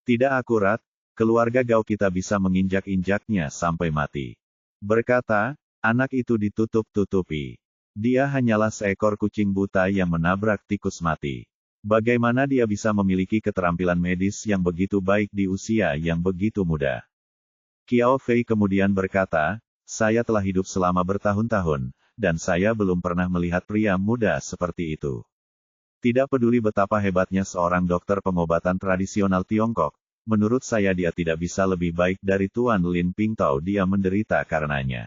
Tidak akurat, keluarga Gao kita bisa menginjak-injaknya sampai mati. Berkata, anak itu ditutup-tutupi. Dia hanyalah seekor kucing buta yang menabrak tikus mati. Bagaimana dia bisa memiliki keterampilan medis yang begitu baik di usia yang begitu muda? Qiao Fei kemudian berkata, saya telah hidup selama bertahun-tahun, dan saya belum pernah melihat pria muda seperti itu. Tidak peduli betapa hebatnya seorang dokter pengobatan tradisional Tiongkok, menurut saya dia tidak bisa lebih baik dari Tuan Lin Pingtao, dia menderita karenanya.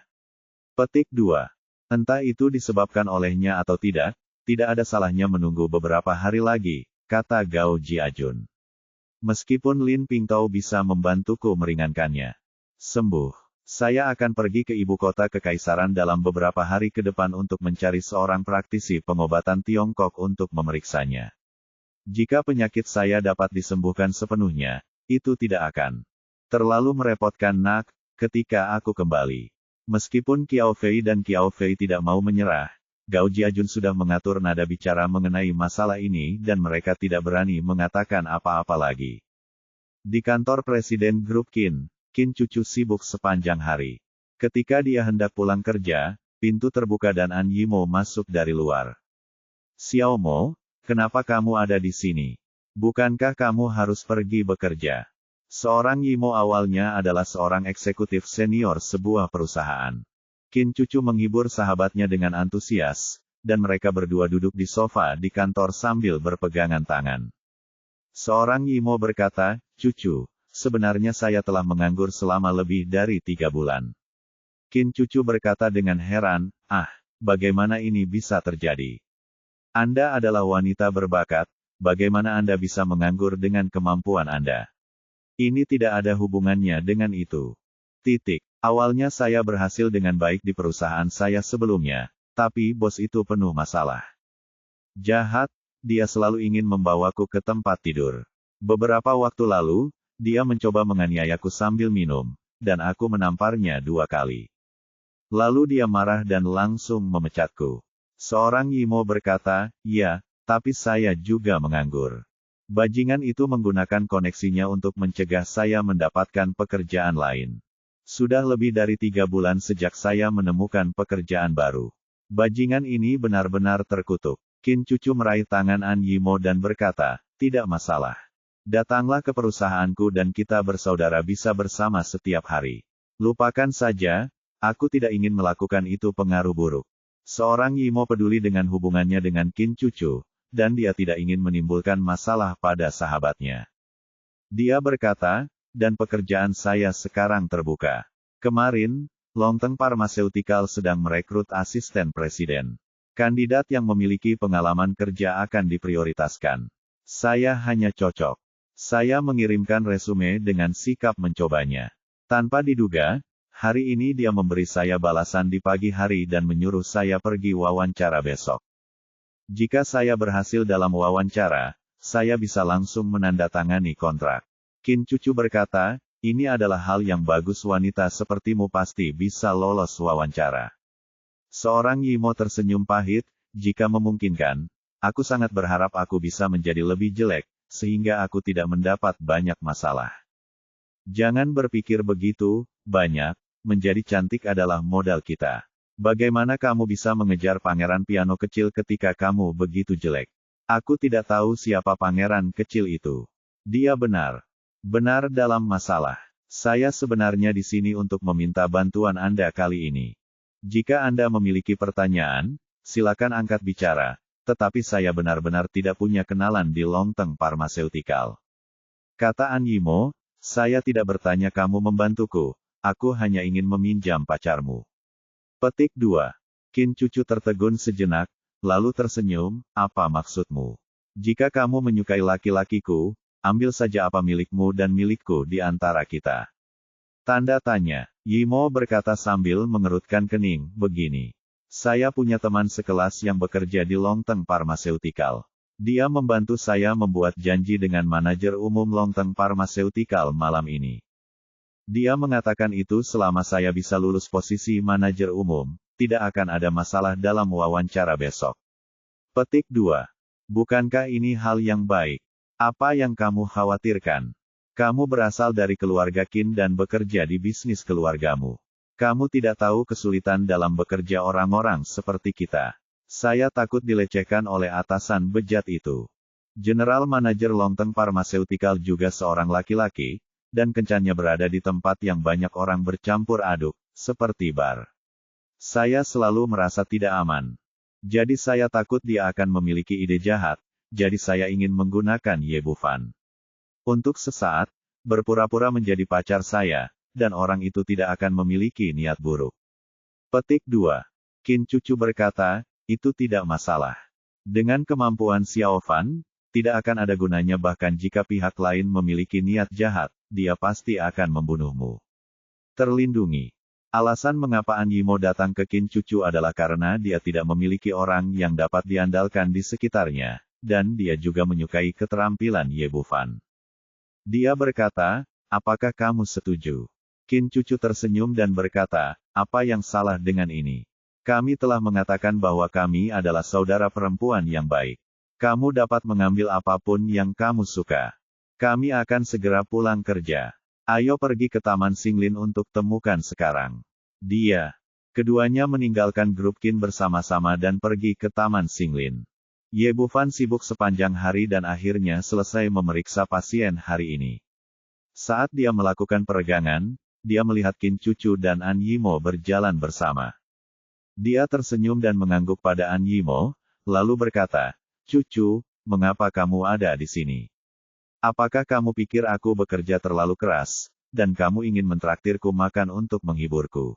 Petik 2. Entah itu disebabkan olehnya atau tidak, tidak ada salahnya menunggu beberapa hari lagi, kata Gao Jiajun. Meskipun Lin Pingtao bisa membantuku meringankannya. Sembuh. Saya akan pergi ke ibu kota kekaisaran dalam beberapa hari ke depan untuk mencari seorang praktisi pengobatan Tiongkok untuk memeriksanya. Jika penyakit saya dapat disembuhkan sepenuhnya, itu tidak akan terlalu merepotkan nak, ketika aku kembali. Meskipun Qiao Fei dan Qiao Fei tidak mau menyerah, Gao Jiajun sudah mengatur nada bicara mengenai masalah ini dan mereka tidak berani mengatakan apa-apa lagi. Di kantor Presiden Grup Qin Cucu sibuk sepanjang hari. Ketika dia hendak pulang kerja, pintu terbuka dan An Yimo masuk dari luar. Xiao Mo, kenapa kamu ada di sini? Bukankah kamu harus pergi bekerja? Seorang Yimo awalnya adalah seorang eksekutif senior sebuah perusahaan. Qin Cucu menghibur sahabatnya dengan antusias, dan mereka berdua duduk di sofa di kantor sambil berpegangan tangan. Seorang Yimo berkata, Cucu, sebenarnya saya telah menganggur selama lebih dari 3 bulan. Qin Cucu berkata dengan heran, bagaimana ini bisa terjadi? Anda adalah wanita berbakat, bagaimana Anda bisa menganggur dengan kemampuan Anda? Ini tidak ada hubungannya dengan itu. Awalnya saya berhasil dengan baik di perusahaan saya sebelumnya, tapi bos itu penuh masalah. Jahat, dia selalu ingin membawaku ke tempat tidur. Beberapa waktu lalu, dia mencoba menganiayaku sambil minum, dan aku menamparnya 2 kali. Lalu dia marah dan langsung memecatku. Seorang Yimo berkata, ya, tapi saya juga menganggur. Bajingan itu menggunakan koneksinya untuk mencegah saya mendapatkan pekerjaan lain. Sudah lebih dari 3 bulan sejak saya menemukan pekerjaan baru. Bajingan ini benar-benar terkutuk. Qin Cucu meraih tangan An Yimo dan berkata, tidak masalah. Datanglah ke perusahaanku dan kita bersaudara bisa bersama setiap hari. Lupakan saja, aku tidak ingin melakukan itu pengaruh buruk. Seorang Yimo peduli dengan hubungannya dengan Qin Cucu, dan dia tidak ingin menimbulkan masalah pada sahabatnya. Dia berkata, dan pekerjaan saya sekarang terbuka. Kemarin, Longteng Pharmaceutical sedang merekrut asisten presiden. Kandidat yang memiliki pengalaman kerja akan diprioritaskan. Saya hanya cocok. Saya mengirimkan resume dengan sikap mencobanya. Tanpa diduga, hari ini dia memberi saya balasan di pagi hari dan menyuruh saya pergi wawancara besok. Jika saya berhasil dalam wawancara, saya bisa langsung menandatangani kontrak. Qin Cucu berkata, ini adalah hal yang bagus, wanita sepertimu pasti bisa lolos wawancara. Seorang Yimo tersenyum pahit, jika memungkinkan, aku sangat berharap aku bisa menjadi lebih jelek, sehingga aku tidak mendapat banyak masalah. Jangan berpikir begitu, menjadi cantik adalah modal kita. Bagaimana kamu bisa mengejar pangeran piano kecil ketika kamu begitu jelek? Aku tidak tahu siapa pangeran kecil itu. Dia benar dalam masalah. Saya sebenarnya di sini untuk meminta bantuan Anda kali ini. Jika Anda memiliki pertanyaan, silakan angkat bicara, tetapi saya benar-benar tidak punya kenalan di Longteng Pharmaceutical. Kata An Yimo, saya tidak bertanya kamu membantuku, aku hanya ingin meminjam pacarmu. Petik 2. Qin Cucu tertegun sejenak, lalu tersenyum, apa maksudmu? Jika kamu menyukai laki-lakiku, ambil saja apa milikmu dan milikku di antara kita. Tanda tanya. Yimo berkata sambil mengerutkan kening, begini. Saya punya teman sekelas yang bekerja di Longteng Pharmaceutical. Dia membantu saya membuat janji dengan manajer umum Longteng Pharmaceutical malam ini. Dia mengatakan itu selama saya bisa lulus posisi manajer umum, tidak akan ada masalah dalam wawancara besok. Petik 2. Bukankah ini hal yang baik? Apa yang kamu khawatirkan? Kamu berasal dari keluarga Qin dan bekerja di bisnis keluargamu. Kamu tidak tahu kesulitan dalam bekerja orang-orang seperti kita. Saya takut dilecehkan oleh atasan bejat itu. General Manager Longteng Pharmaceutical juga seorang laki-laki, dan kencannya berada di tempat yang banyak orang bercampur aduk, seperti bar. Saya selalu merasa tidak aman. Jadi saya takut dia akan memiliki ide jahat, jadi saya ingin menggunakan Ye Bufan. Untuk sesaat, berpura-pura menjadi pacar saya, dan orang itu tidak akan memiliki niat buruk. Petik 2. Qin Cucu berkata, itu tidak masalah. Dengan kemampuan Xiao Fan, tidak akan ada gunanya bahkan jika pihak lain memiliki niat jahat, dia pasti akan membunuhmu. Terlindungi. Alasan mengapa An Yimo datang ke Qin Cucu adalah karena dia tidak memiliki orang yang dapat diandalkan di sekitarnya, dan dia juga menyukai keterampilan Ye Bufan. Dia berkata, apakah kamu setuju? Qin Cucu tersenyum dan berkata, apa yang salah dengan ini? Kami telah mengatakan bahwa kami adalah saudara perempuan yang baik. Kamu dapat mengambil apapun yang kamu suka. Kami akan segera pulang kerja. Ayo pergi ke Taman Xinglin untuk temukan sekarang. Keduanya meninggalkan grup Qin bersama-sama dan pergi ke Taman Xinglin. Ye Bufan sibuk sepanjang hari dan akhirnya selesai memeriksa pasien hari ini. Saat dia melakukan peregangan, dia melihat Qin Cucu dan An Yimo berjalan bersama. Dia tersenyum dan mengangguk pada An Yimo, lalu berkata, "Cucu, mengapa kamu ada di sini? Apakah kamu pikir aku bekerja terlalu keras, dan kamu ingin mentraktirku makan untuk menghiburku?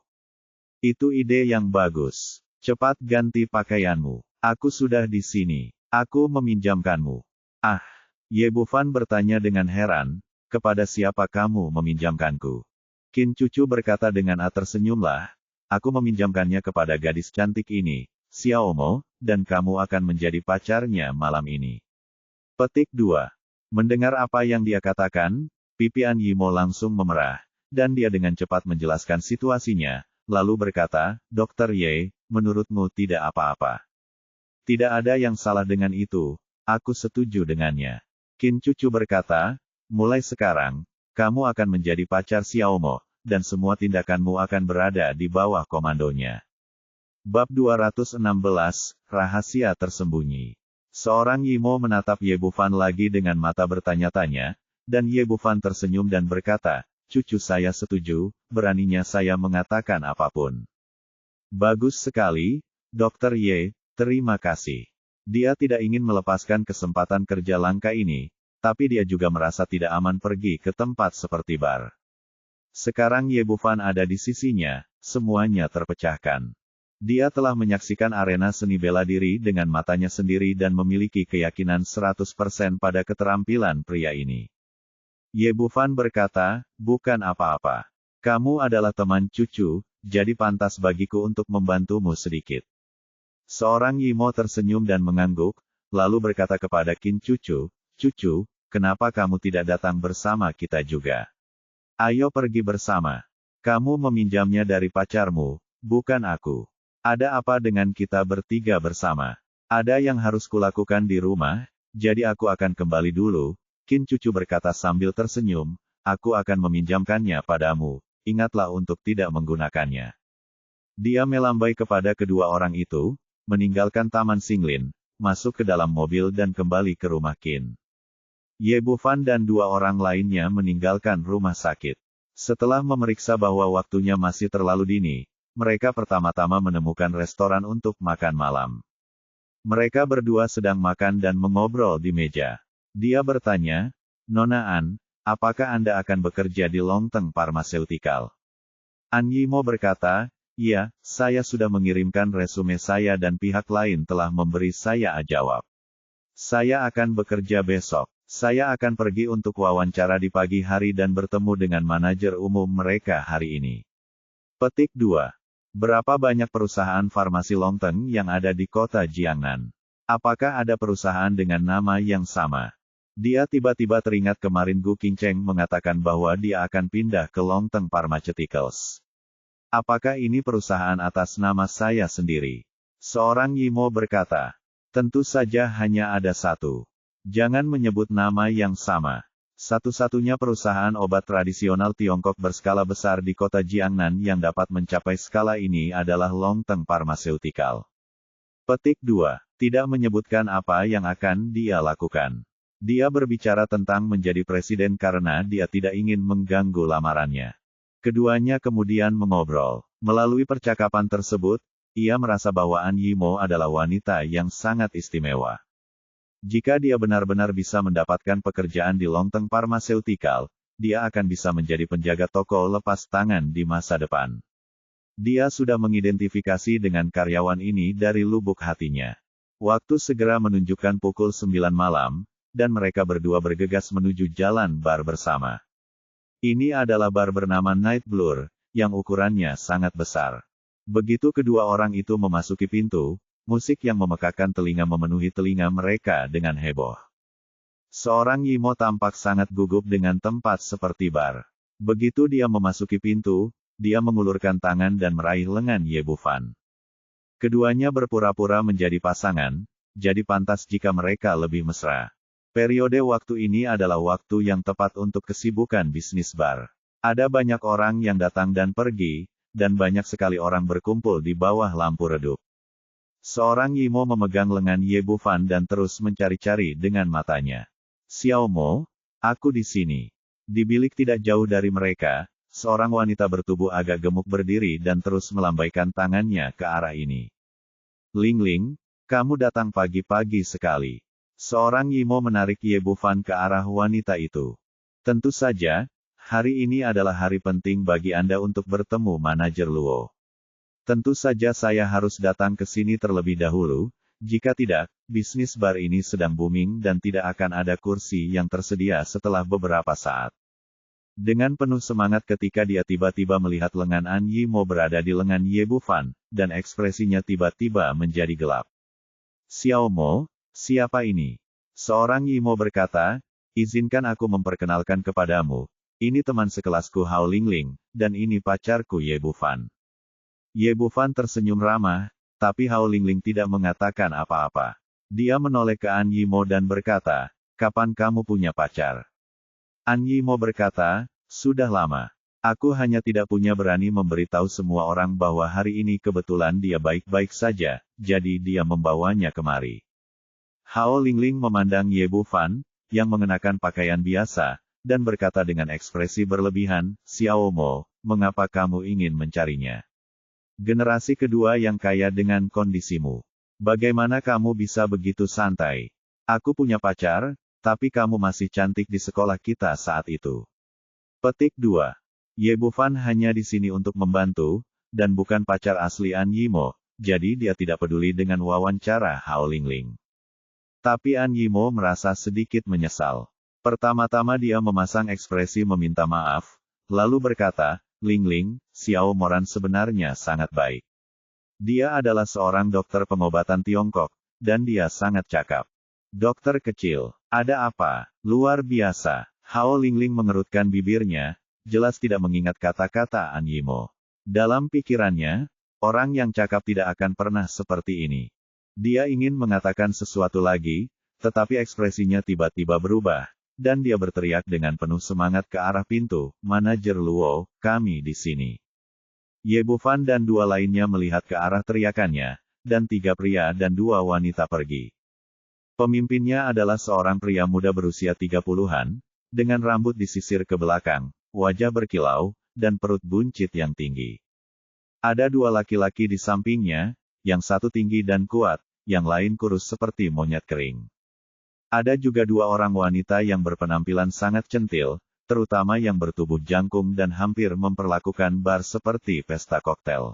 Itu ide yang bagus. Cepat ganti pakaianmu. Aku sudah di sini. Aku meminjamkanmu." "Ah," Ye Bufan bertanya dengan heran, "kepada siapa kamu meminjamkanku?" Qin Cucu berkata dengan tersenyumlah, "Aku meminjamkannya kepada gadis cantik ini, Xiaomo, dan kamu akan menjadi pacarnya malam ini." Petik 2. Mendengar apa yang dia katakan, pipi An Yimo langsung memerah, dan dia dengan cepat menjelaskan situasinya, lalu berkata, "Dokter Ye, menurutmu tidak apa-apa? Tidak ada yang salah dengan itu, aku setuju dengannya." Qin Cucu berkata, "Mulai sekarang, kamu akan menjadi pacar Xiaomo, dan semua tindakanmu akan berada di bawah komandonya." Bab 216, Rahasia Tersembunyi. Seorang Yimo menatap Ye Bufan lagi dengan mata bertanya-tanya, dan Ye Bufan tersenyum dan berkata, "Cucu saya setuju, beraninya saya mengatakan apapun." "Bagus sekali, Dokter Ye, terima kasih." Dia tidak ingin melepaskan kesempatan kerja langka ini, tapi dia juga merasa tidak aman pergi ke tempat seperti bar. Sekarang Ye Bufan ada di sisinya, semuanya terpecahkan. Dia telah menyaksikan arena seni bela diri dengan matanya sendiri dan memiliki keyakinan 100% pada keterampilan pria ini. Ye Bufan berkata, "Bukan apa-apa. Kamu adalah teman Cucu, jadi pantas bagiku untuk membantumu sedikit." Seorang Yimo tersenyum dan mengangguk, lalu berkata kepada Qin Cucu, "Cucu, kenapa kamu tidak datang bersama kita juga? Ayo pergi bersama. Kamu meminjamnya dari pacarmu, bukan aku. Ada apa dengan kita bertiga bersama? Ada yang harus kulakukan di rumah, jadi aku akan kembali dulu." Qin Cucu berkata sambil tersenyum, "Aku akan meminjamkannya padamu, ingatlah untuk tidak menggunakannya." Dia melambai kepada kedua orang itu, meninggalkan Taman Xinglin, masuk ke dalam mobil dan kembali ke rumah Qin. Ye Bufan dan dua orang lainnya meninggalkan rumah sakit. Setelah memeriksa bahwa waktunya masih terlalu dini, mereka pertama-tama menemukan restoran untuk makan malam. Mereka berdua sedang makan dan mengobrol di meja. Dia bertanya, "Nona An, apakah Anda akan bekerja di Longteng Pharmaceutical?" An Yimo berkata, "Iya, saya sudah mengirimkan resume saya dan pihak lain telah memberi saya jawab. Saya akan bekerja besok. Saya akan pergi untuk wawancara di pagi hari dan bertemu dengan manajer umum mereka hari ini." Petik 2. Berapa banyak perusahaan farmasi Longteng yang ada di kota Jiangnan? Apakah ada perusahaan dengan nama yang sama? Dia tiba-tiba teringat kemarin Gu Qingcheng mengatakan bahwa dia akan pindah ke Longteng Pharmaceuticals. Apakah ini perusahaan atas nama saya sendiri? Seorang Yimo berkata, "Tentu saja hanya ada satu. Jangan menyebut nama yang sama. Satu-satunya perusahaan obat tradisional Tiongkok berskala besar di kota Jiangnan yang dapat mencapai skala ini adalah Longteng Pharmaceutical." Petik 2. Tidak menyebutkan apa yang akan dia lakukan. Dia berbicara tentang menjadi presiden karena dia tidak ingin mengganggu lamarannya. Keduanya kemudian mengobrol. Melalui percakapan tersebut, ia merasa bahwa An Yimo adalah wanita yang sangat istimewa. Jika dia benar-benar bisa mendapatkan pekerjaan di Longteng Pharmaceutical, dia akan bisa menjadi penjaga toko lepas tangan di masa depan. Dia sudah mengidentifikasi dengan karyawan ini dari lubuk hatinya. Waktu segera menunjukkan pukul 9 malam, dan mereka berdua bergegas menuju jalan bar bersama. Ini adalah bar bernama Night Blur, yang ukurannya sangat besar. Begitu kedua orang itu memasuki pintu, musik yang memekakan telinga memenuhi telinga mereka dengan heboh. Seorang Yimo tampak sangat gugup dengan tempat seperti bar. Begitu dia memasuki pintu, dia mengulurkan tangan dan meraih lengan Ye Bufan. Keduanya berpura-pura menjadi pasangan, jadi pantas jika mereka lebih mesra. Periode waktu ini adalah waktu yang tepat untuk kesibukan bisnis bar. Ada banyak orang yang datang dan pergi, dan banyak sekali orang berkumpul di bawah lampu redup. Seorang Yimo memegang lengan Ye Bufan dan terus mencari-cari dengan matanya. Xiao Mo, aku di sini. Di bilik tidak jauh dari mereka, seorang wanita bertubuh agak gemuk berdiri dan terus melambaikan tangannya ke arah ini. Ling Ling, kamu datang pagi-pagi sekali. Seorang Yimo menarik Ye Bufan ke arah wanita itu. Tentu saja, hari ini adalah hari penting bagi Anda untuk bertemu manajer Luo. Tentu saja saya harus datang ke sini terlebih dahulu, jika tidak, bisnis bar ini sedang booming dan tidak akan ada kursi yang tersedia setelah beberapa saat. Dengan penuh semangat ketika dia tiba-tiba melihat lengan An Yimo berada di lengan Ye Bufan, dan ekspresinya tiba-tiba menjadi gelap. Xiao Mo, siapa ini? Seorang Yimo berkata, izinkan aku memperkenalkan kepadamu, ini teman sekelasku Hao Lingling, dan ini pacarku Ye Bufan. Ye Bufan tersenyum ramah, tapi Hao Lingling tidak mengatakan apa-apa. Dia menoleh ke An Yimo dan berkata, kapan kamu punya pacar? An Yimo berkata, sudah lama. Aku hanya tidak punya berani memberitahu semua orang bahwa hari ini kebetulan dia baik-baik saja, jadi dia membawanya kemari. Hao Lingling memandang Ye Bufan, yang mengenakan pakaian biasa, dan berkata dengan ekspresi berlebihan, Xiao Mo, mengapa kamu ingin mencarinya? Generasi kedua yang kaya dengan kondisimu. Bagaimana kamu bisa begitu santai? Aku punya pacar, tapi kamu masih cantik di sekolah kita saat itu. Petik 2. Ye Bufan hanya di sini untuk membantu, dan bukan pacar asli An Yimo, jadi dia tidak peduli dengan wawancara Hao Lingling. Tapi An Yimo merasa sedikit menyesal. Pertama-tama dia memasang ekspresi meminta maaf, lalu berkata, Lingling, Xiao Moran sebenarnya sangat baik. Dia adalah seorang dokter pengobatan Tiongkok, dan dia sangat cakap. Dokter kecil, ada apa? Luar biasa. Hao Lingling mengerutkan bibirnya, jelas tidak mengingat kata-kata An Yimo. Dalam pikirannya, orang yang cakap tidak akan pernah seperti ini. Dia ingin mengatakan sesuatu lagi, tetapi ekspresinya tiba-tiba berubah, dan dia berteriak dengan penuh semangat ke arah pintu, manajer Luo, kami di sini. Ye Bufan dan dua lainnya melihat ke arah teriakannya, dan 3 pria dan 2 wanita pergi. Pemimpinnya adalah seorang pria muda berusia 30-an, dengan rambut disisir ke belakang, wajah berkilau, dan perut buncit yang tinggi. Ada 2 laki-laki di sampingnya, yang satu tinggi dan kuat, yang lain kurus seperti monyet kering. Ada juga 2 orang wanita yang berpenampilan sangat centil, terutama yang bertubuh jangkung dan hampir memperlakukan bar seperti pesta koktel.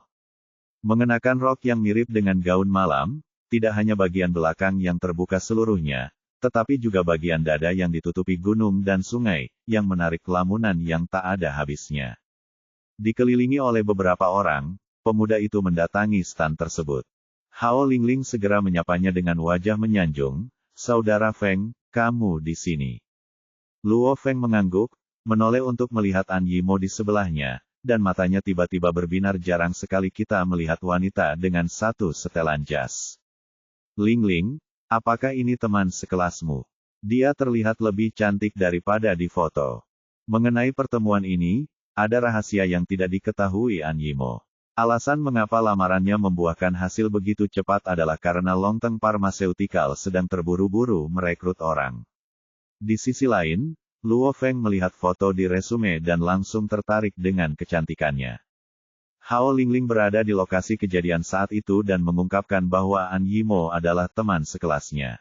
Mengenakan rok yang mirip dengan gaun malam, tidak hanya bagian belakang yang terbuka seluruhnya, tetapi juga bagian dada yang ditutupi gunung dan sungai, yang menarik lamunan yang tak ada habisnya. Dikelilingi oleh beberapa orang, pemuda itu mendatangi stan tersebut. Hao Lingling segera menyapanya dengan wajah menyanjung, Saudara Feng, kamu di sini. Luo Feng mengangguk, menoleh untuk melihat An Yimo di sebelahnya, dan matanya tiba-tiba berbinar. Jarang sekali kita melihat wanita dengan satu setelan jas. Lingling, apakah ini teman sekelasmu? Dia terlihat lebih cantik daripada di foto. Mengenai pertemuan ini, ada rahasia yang tidak diketahui An Yimo. Alasan mengapa lamarannya membuahkan hasil begitu cepat adalah karena Longteng Pharmaceutical sedang terburu-buru merekrut orang. Di sisi lain, Luo Feng melihat foto di resume dan langsung tertarik dengan kecantikannya. Hao Lingling berada di lokasi kejadian saat itu dan mengungkapkan bahwa An Yimo adalah teman sekelasnya.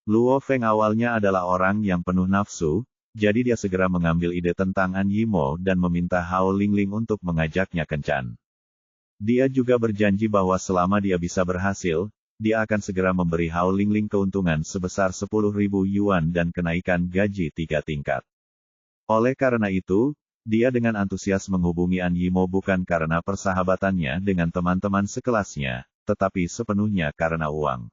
Luo Feng awalnya adalah orang yang penuh nafsu, jadi dia segera mengambil ide tentang An Yimo dan meminta Hao Lingling untuk mengajaknya kencan. Dia juga berjanji bahwa selama dia bisa berhasil, dia akan segera memberi Hao Lingling keuntungan sebesar 10.000 yuan dan kenaikan gaji 3 tingkat. Oleh karena itu, dia dengan antusias menghubungi An Yimo bukan karena persahabatannya dengan teman-teman sekelasnya, tetapi sepenuhnya karena uang.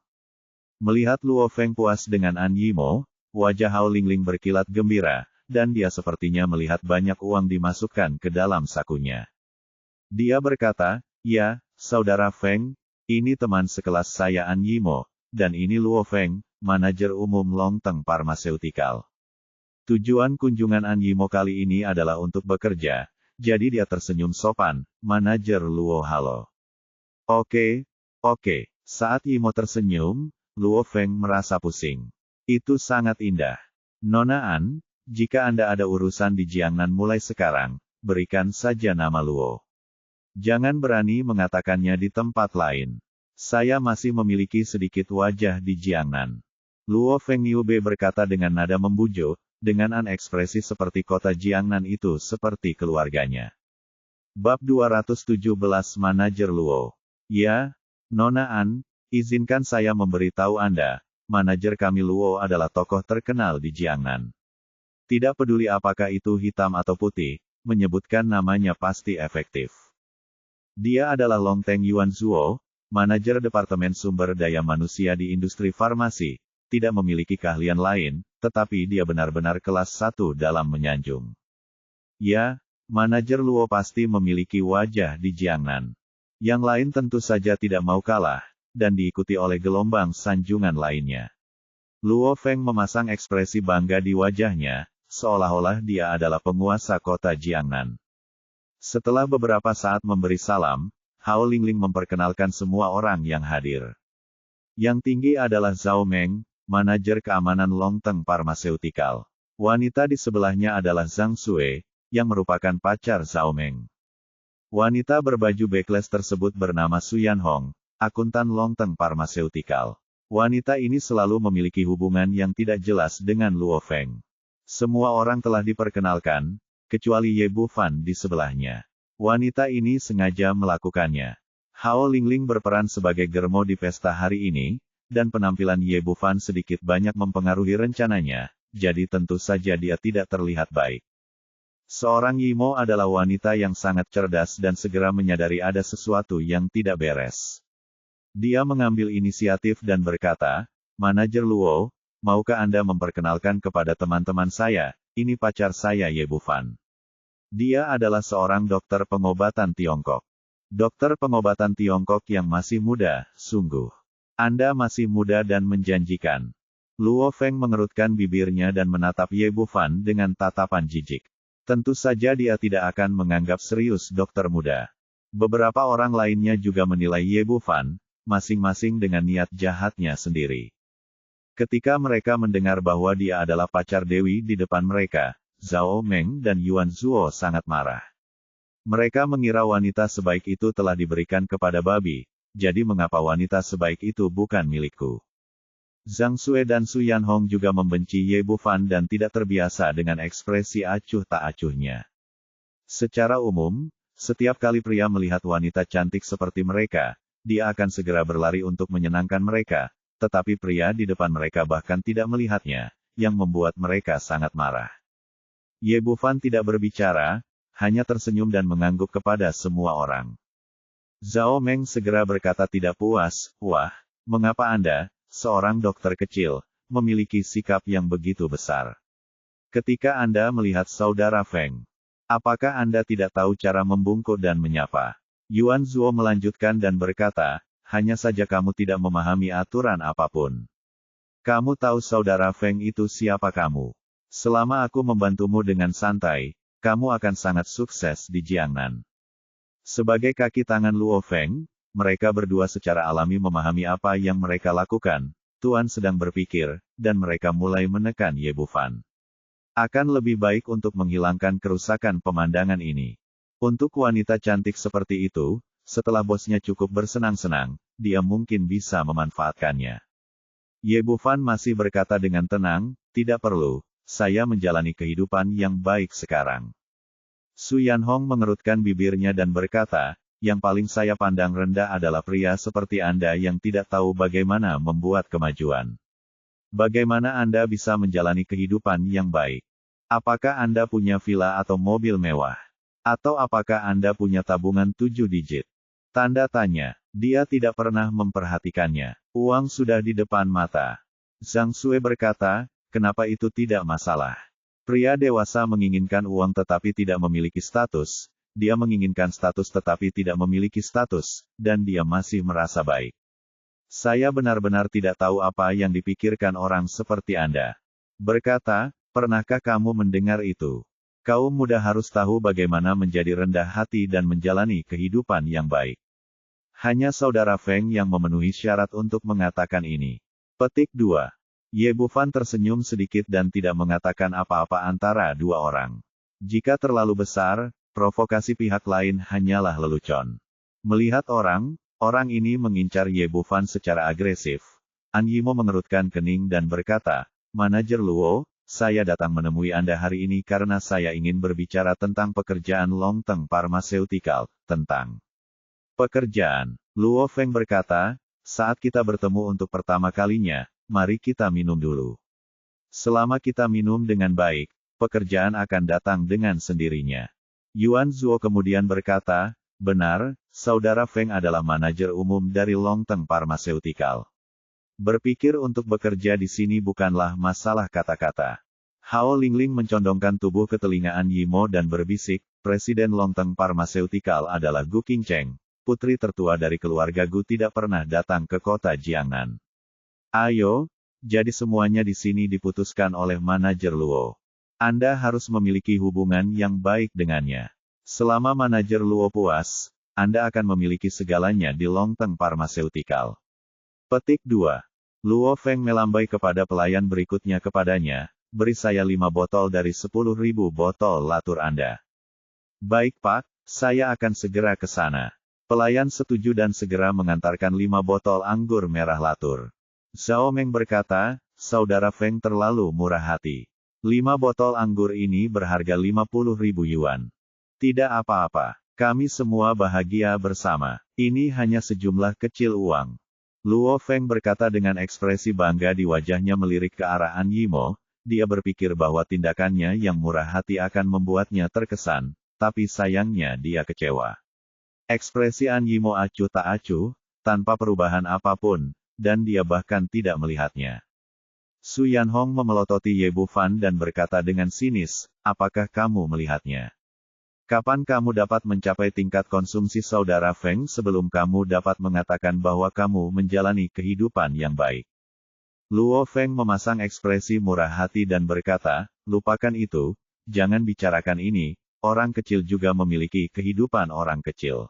Melihat Luo Feng puas dengan An Yimo, wajah Hao Lingling berkilat gembira, dan dia sepertinya melihat banyak uang dimasukkan ke dalam sakunya. Dia berkata, ya, Saudara Feng, ini teman sekelas saya An Yimo, dan ini Luo Feng, manajer umum Longteng Pharmaceutical. Tujuan kunjungan An Yimo kali ini adalah untuk bekerja, jadi dia tersenyum sopan, manajer Luo halo. Oke, Saat Yimo tersenyum, Luo Feng merasa pusing. Itu sangat indah. Nona An, jika Anda ada urusan di Jiangnan mulai sekarang, berikan saja nama Luo. Jangan berani mengatakannya di tempat lain. Saya masih memiliki sedikit wajah di Jiangnan. Luo Feng Yube berkata dengan nada membujuk, dengan ekspresi seperti kota Jiangnan itu seperti keluarganya. Bab 217 Manajer Luo. Ya, Nona An, izinkan saya memberitahu Anda, manajer kami Luo adalah tokoh terkenal di Jiangnan. Tidak peduli apakah itu hitam atau putih, menyebutkan namanya pasti efektif. Dia adalah Long Teng Yuan Zuo, manajer Departemen Sumber Daya Manusia di industri farmasi, tidak memiliki keahlian lain, tetapi dia benar-benar kelas 1 dalam menyanjung. Ya, manajer Luo pasti memiliki wajah di Jiangnan. Yang lain tentu saja tidak mau kalah, dan diikuti oleh gelombang sanjungan lainnya. Luo Feng memasang ekspresi bangga di wajahnya, seolah-olah dia adalah penguasa kota Jiangnan. Setelah beberapa saat memberi salam, Hao Lingling memperkenalkan semua orang yang hadir. Yang tinggi adalah Zhao Meng, manajer keamanan Longteng Pharmaceutical. Wanita di sebelahnya adalah Zhang Sui, yang merupakan pacar Zhao Meng. Wanita berbaju backless tersebut bernama Su Yanhong, akuntan Longteng Pharmaceutical. Wanita ini selalu memiliki hubungan yang tidak jelas dengan Luo Feng. Semua orang telah diperkenalkan, kecuali Ye Bufan di sebelahnya. Wanita ini sengaja melakukannya. Hao Lingling berperan sebagai germo di pesta hari ini, dan penampilan Ye Bufan sedikit banyak mempengaruhi rencananya, jadi tentu saja dia tidak terlihat baik. Seorang Yimo adalah wanita yang sangat cerdas dan segera menyadari ada sesuatu yang tidak beres. Dia mengambil inisiatif dan berkata, Manajer Luo, maukah Anda memperkenalkan kepada teman-teman saya, ini pacar saya Ye Bufan. Dia adalah seorang dokter pengobatan Tiongkok. Dokter pengobatan Tiongkok yang masih muda, sungguh. Anda masih muda dan menjanjikan. Luo Feng mengerutkan bibirnya dan menatap Ye Bufan dengan tatapan jijik. Tentu saja dia tidak akan menganggap serius dokter muda. Beberapa orang lainnya juga menilai Ye Bufan, masing-masing dengan niat jahatnya sendiri. Ketika mereka mendengar bahwa dia adalah pacar Dewi di depan mereka, Zhao Meng dan Yuan Zuo sangat marah. Mereka mengira wanita sebaik itu telah diberikan kepada babi, jadi mengapa wanita sebaik itu bukan milikku? Zhang Sui dan Su Yanhong juga membenci Ye Bufan dan tidak terbiasa dengan ekspresi acuh tak acuhnya. Secara umum, setiap kali pria melihat wanita cantik seperti mereka, dia akan segera berlari untuk menyenangkan mereka, tetapi pria di depan mereka bahkan tidak melihatnya, yang membuat mereka sangat marah. Ye Bufan tidak berbicara, hanya tersenyum dan mengangguk kepada semua orang. Zhao Meng segera berkata tidak puas, wah, mengapa Anda, seorang dokter kecil, memiliki sikap yang begitu besar? Ketika Anda melihat saudara Feng, apakah Anda tidak tahu cara membungkuk dan menyapa? Yuan Zuo melanjutkan dan berkata, hanya saja kamu tidak memahami aturan apapun. Kamu tahu saudara Feng itu siapa kamu? Selama aku membantumu dengan santai, kamu akan sangat sukses di Jiangnan. Sebagai kaki tangan Luo Feng, mereka berdua secara alami memahami apa yang mereka lakukan. Tuan sedang berpikir, dan mereka mulai menekan Ye Bufan. Akan lebih baik untuk menghilangkan kerusakan pemandangan ini. Untuk wanita cantik seperti itu, setelah bosnya cukup bersenang-senang, dia mungkin bisa memanfaatkannya. Ye Bufan masih berkata dengan tenang, tidak perlu, saya menjalani kehidupan yang baik sekarang. Su Yanhong mengerutkan bibirnya dan berkata, yang paling saya pandang rendah adalah pria seperti Anda yang tidak tahu bagaimana membuat kemajuan. Bagaimana Anda bisa menjalani kehidupan yang baik? Apakah Anda punya villa atau mobil mewah? Atau apakah Anda punya tabungan 7 digit? Tanda tanya. Dia tidak pernah memperhatikannya. Uang sudah di depan mata. Zhang Sui berkata, kenapa itu tidak masalah? Pria dewasa menginginkan uang tetapi tidak memiliki status. Dia menginginkan status tetapi tidak memiliki status, dan dia masih merasa baik. Saya benar-benar tidak tahu apa yang dipikirkan orang seperti Anda. Berkata, pernahkah kamu mendengar itu? Kaum muda harus tahu bagaimana menjadi rendah hati dan menjalani kehidupan yang baik. Hanya saudara Feng yang memenuhi syarat untuk mengatakan ini. Petik 2. Ye Bufan tersenyum sedikit dan tidak mengatakan apa-apa antara dua orang. Jika terlalu besar, provokasi pihak lain hanyalah lelucon. Melihat orang ini mengincar Ye Bufan secara agresif, An Yimo mengerutkan kening dan berkata, "Manajer Luo, saya datang menemui Anda hari ini karena saya ingin berbicara tentang pekerjaan Longteng Pharmaceutical, tentang pekerjaan." Luo Feng berkata, "Saat kita bertemu untuk pertama kalinya, mari kita minum dulu. Selama kita minum dengan baik, pekerjaan akan datang dengan sendirinya." Yuan Zuo kemudian berkata, "Benar, saudara Feng adalah manajer umum dari Longteng Pharmaceutical. Berpikir untuk bekerja di sini bukanlah masalah kata-kata." Hao Lingling mencondongkan tubuh ke telinga An Yimo dan berbisik, "Presiden Longteng Pharmaceutical adalah Gu Qingcheng. Putri tertua dari keluarga Gu tidak pernah datang ke kota Jiangnan. Ayo, jadi semuanya di sini diputuskan oleh manajer Luo. Anda harus memiliki hubungan yang baik dengannya. Selama manajer Luo puas, Anda akan memiliki segalanya di Longteng Pharmaceutical." Petik 2. Luo Feng melambai kepada pelayan berikutnya kepadanya, "Beri saya 5 botol dari 10.000 botol latur Anda." "Baik Pak, saya akan segera ke sana." Pelayan setuju dan segera mengantarkan 5 botol anggur merah latur. Zhao Meng berkata, "Saudara Feng terlalu murah hati. 5 botol anggur ini berharga 50.000 yuan. Tidak apa-apa, kami semua bahagia bersama. Ini hanya sejumlah kecil uang." Luo Feng berkata dengan ekspresi bangga di wajahnya melirik ke arah An Yimo. Dia berpikir bahwa tindakannya yang murah hati akan membuatnya terkesan, tapi sayangnya dia kecewa. Ekspresi An Yimo acuh tak acuh, tanpa perubahan apapun, dan dia bahkan tidak melihatnya. Su Yanhong memelototi Ye Bufan dan berkata dengan sinis, "Apakah kamu melihatnya? Kapan kamu dapat mencapai tingkat konsumsi saudara Feng sebelum kamu dapat mengatakan bahwa kamu menjalani kehidupan yang baik?" Luo Feng memasang ekspresi murah hati dan berkata, "Lupakan itu, jangan bicarakan ini, orang kecil juga memiliki kehidupan orang kecil.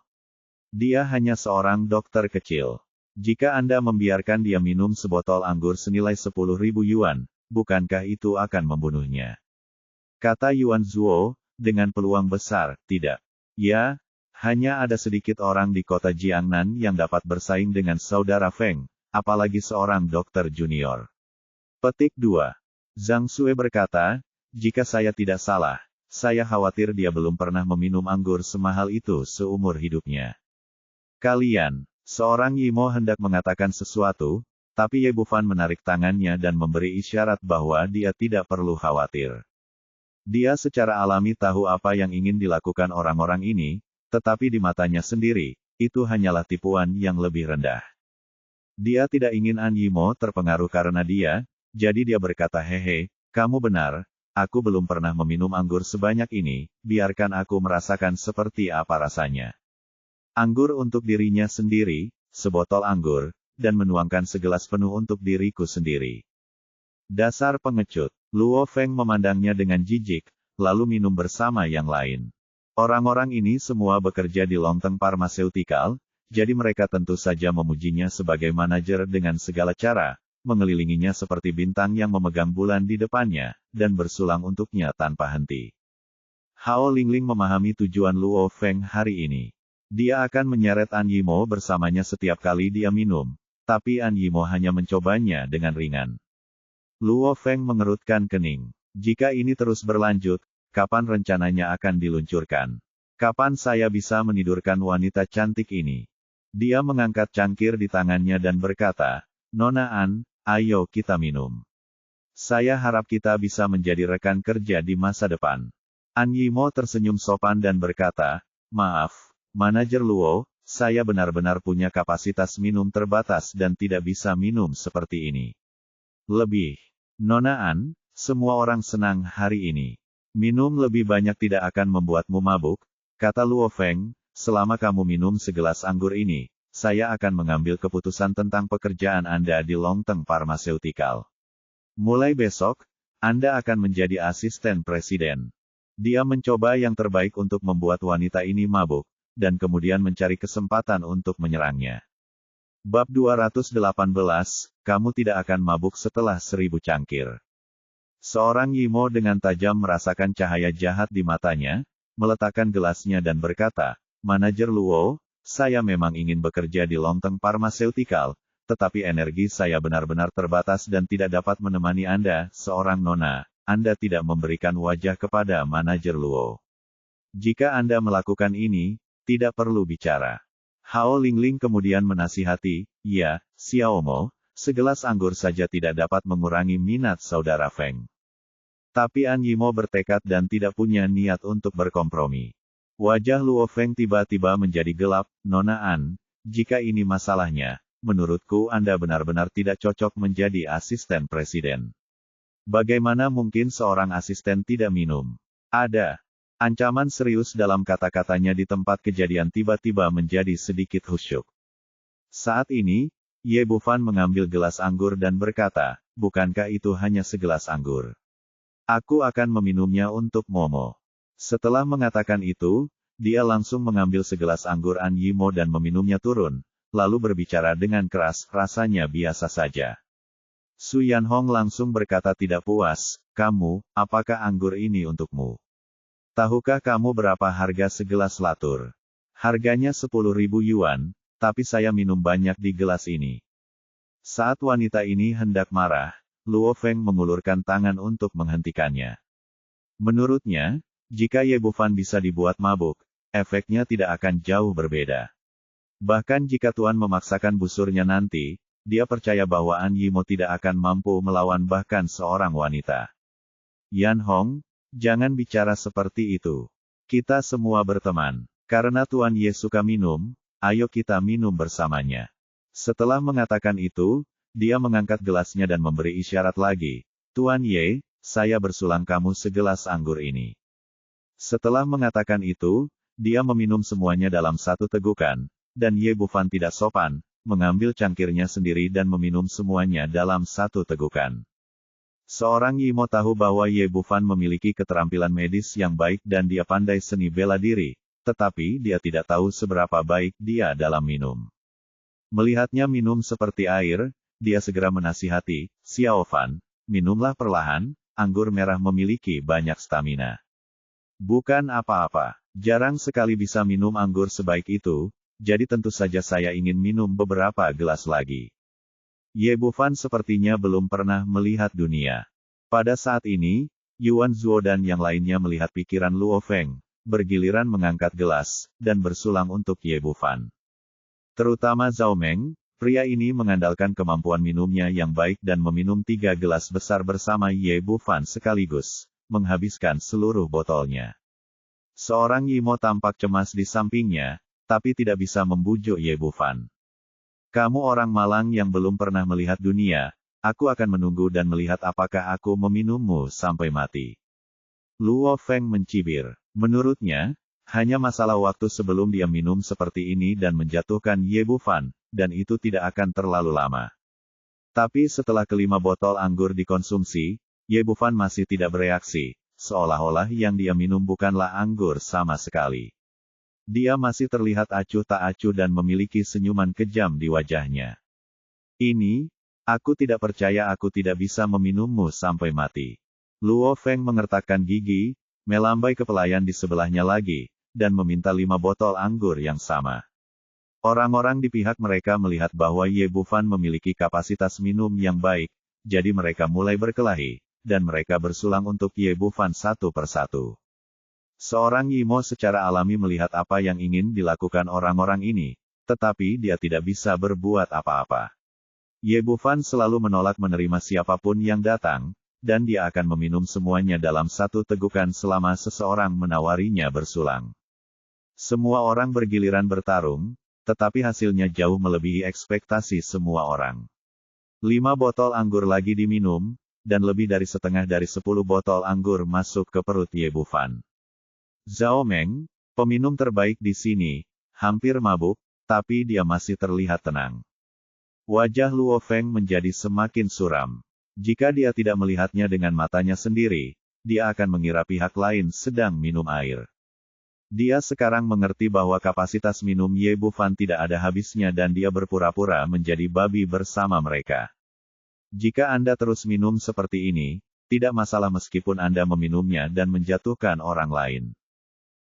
Dia hanya seorang dokter kecil. Jika Anda membiarkan dia minum sebotol anggur senilai 10.000 yuan, bukankah itu akan membunuhnya?" Kata Yuan Zuo, dengan peluang besar, "Tidak. Ya, hanya ada sedikit orang di kota Jiangnan yang dapat bersaing dengan saudara Feng, apalagi seorang dokter junior." Petik 2. Zhang Sue berkata, "Jika saya tidak salah, saya khawatir dia belum pernah meminum anggur semahal itu seumur hidupnya." "Kalian," seorang Yimo hendak mengatakan sesuatu, tapi Ye Bufan menarik tangannya dan memberi isyarat bahwa dia tidak perlu khawatir. Dia secara alami tahu apa yang ingin dilakukan orang-orang ini, tetapi di matanya sendiri, itu hanyalah tipuan yang lebih rendah. Dia tidak ingin An Yimo terpengaruh karena dia, jadi dia berkata, "Hehe, kamu benar, aku belum pernah meminum anggur sebanyak ini, biarkan aku merasakan seperti apa rasanya. Anggur untuk dirinya sendiri, sebotol anggur, dan menuangkan segelas penuh untuk diriku sendiri. Dasar pengecut." Luo Feng memandangnya dengan jijik, lalu minum bersama yang lain. Orang-orang ini semua bekerja di Longteng Pharmaceutical, jadi mereka tentu saja memujinya sebagai manajer dengan segala cara, mengelilinginya seperti bintang yang memegang bulan di depannya, dan bersulang untuknya tanpa henti. Hao Lingling memahami tujuan Luo Feng hari ini. Dia akan menyeret An Yimo bersamanya setiap kali dia minum, tapi An Yimo hanya mencobanya dengan ringan. Luo Feng mengerutkan kening. Jika ini terus berlanjut, kapan rencananya akan diluncurkan? Kapan saya bisa menidurkan wanita cantik ini? Dia mengangkat cangkir di tangannya dan berkata, "Nona An, ayo kita minum. Saya harap kita bisa menjadi rekan kerja di masa depan." An Yimo tersenyum sopan dan berkata, "Maaf, Manajer Luo, saya benar-benar punya kapasitas minum terbatas dan tidak bisa minum seperti ini. Lebih. Nona An, semua orang senang hari ini. Minum lebih banyak tidak akan membuatmu mabuk," kata Luo Feng, "selama kamu minum segelas anggur ini, saya akan mengambil keputusan tentang pekerjaan Anda di Longteng Pharmaceutical. Mulai besok, Anda akan menjadi asisten presiden." Dia mencoba yang terbaik untuk membuat wanita ini mabuk, dan kemudian mencari kesempatan untuk menyerangnya. Bab 218, kamu tidak akan mabuk setelah 1000 cangkir. Seorang Yimo dengan tajam merasakan cahaya jahat di matanya, meletakkan gelasnya dan berkata, Manajer Luo, saya memang ingin bekerja di Longteng Pharmaceutical, tetapi energi saya benar-benar terbatas dan tidak dapat menemani Anda, seorang nona. Anda tidak memberikan wajah kepada Manajer Luo. Jika Anda melakukan ini, tidak perlu bicara. Hao Lingling kemudian menasihati, ya, Xiaomo, segelas anggur saja tidak dapat mengurangi minat saudara Feng. Tapi An Yimo bertekad dan tidak punya niat untuk berkompromi. Wajah Luo Feng tiba-tiba menjadi gelap, Nona An, jika ini masalahnya, menurutku Anda benar-benar tidak cocok menjadi asisten presiden. Bagaimana mungkin seorang asisten tidak minum? Ada. Ancaman serius dalam kata-katanya di tempat kejadian tiba-tiba menjadi sedikit khusyuk. Saat ini, Ye Bufan mengambil gelas anggur dan berkata, bukankah itu hanya segelas anggur? Aku akan meminumnya untuk Momo. Setelah mengatakan itu, dia langsung mengambil segelas anggur An Yimo dan meminumnya turun, lalu berbicara dengan keras, rasanya biasa saja. Su Yanhong langsung berkata tidak puas, kamu, apakah anggur ini untukmu? Tahukah kamu berapa harga segelas latur? Harganya 10.000 yuan, tapi saya minum banyak di gelas ini. Saat wanita ini hendak marah, Luo Feng mengulurkan tangan untuk menghentikannya. Menurutnya, jika Ye Bufan bisa dibuat mabuk, efeknya tidak akan jauh berbeda. Bahkan jika Tuan memaksakan busurnya nanti, dia percaya bahwa An Yimo tidak akan mampu melawan bahkan seorang wanita. Yan Hong, jangan bicara seperti itu. Kita semua berteman. Karena Tuan Ye suka minum, ayo kita minum bersamanya. Setelah mengatakan itu, dia mengangkat gelasnya dan memberi isyarat lagi. Tuan Ye, saya bersulang kamu segelas anggur ini. Setelah mengatakan itu, dia meminum semuanya dalam satu tegukan, dan Ye Bufan tidak sopan, mengambil cangkirnya sendiri dan meminum semuanya dalam satu tegukan. Seorang Yimo tahu bahwa Ye Bufan memiliki keterampilan medis yang baik dan dia pandai seni bela diri, tetapi dia tidak tahu seberapa baik dia dalam minum. Melihatnya minum seperti air, dia segera menasihati, Xiao Fan, minumlah perlahan, anggur merah memiliki banyak stamina. Bukan apa-apa, jarang sekali bisa minum anggur sebaik itu, jadi tentu saja saya ingin minum beberapa gelas lagi. Ye Bufan sepertinya belum pernah melihat dunia. Pada saat ini, Yuan Zuo dan yang lainnya melihat pikiran Luo Feng, bergiliran mengangkat gelas, dan bersulang untuk Ye Bufan. Terutama Zhao Meng, pria ini mengandalkan kemampuan minumnya yang baik dan meminum 3 gelas besar bersama Ye Bufan sekaligus, menghabiskan seluruh botolnya. Seorang Yimo tampak cemas di sampingnya, tapi tidak bisa membujuk Ye Bufan. Kamu orang malang yang belum pernah melihat dunia, aku akan menunggu dan melihat apakah aku meminummu sampai mati. Luo Feng mencibir. Menurutnya, hanya masalah waktu sebelum dia minum seperti ini dan menjatuhkan Ye Bufan, dan itu tidak akan terlalu lama. Tapi setelah kelima botol anggur dikonsumsi, Ye Bufan masih tidak bereaksi, seolah-olah yang dia minum bukanlah anggur sama sekali. Dia masih terlihat acuh tak acuh dan memiliki senyuman kejam di wajahnya. Ini, aku tidak percaya aku tidak bisa meminummu sampai mati. Luo Feng mengertakkan gigi, melambai ke pelayan di sebelahnya lagi, dan meminta 5 botol anggur yang sama. Orang-orang di pihak mereka melihat bahwa Ye Bufan memiliki kapasitas minum yang baik, jadi mereka mulai berkelahi, dan mereka bersulang untuk Ye Bufan satu persatu. Seorang Yimo secara alami melihat apa yang ingin dilakukan orang-orang ini, tetapi dia tidak bisa berbuat apa-apa. Ye Bufan selalu menolak menerima siapapun yang datang, dan dia akan meminum semuanya dalam satu tegukan selama seseorang menawarinya bersulang. Semua orang bergiliran bertarung, tetapi hasilnya jauh melebihi ekspektasi semua orang. 5 botol anggur lagi diminum, dan lebih dari setengah dari 10 botol anggur masuk ke perut Ye Bufan. Zhao Meng, peminum terbaik di sini, hampir mabuk, tapi dia masih terlihat tenang. Wajah Luo Feng menjadi semakin suram. Jika dia tidak melihatnya dengan matanya sendiri, dia akan mengira pihak lain sedang minum air. Dia sekarang mengerti bahwa kapasitas minum Ye Bufan tidak ada habisnya dan dia berpura-pura menjadi babi bersama mereka. Jika Anda terus minum seperti ini, tidak masalah meskipun Anda meminumnya dan menjatuhkan orang lain.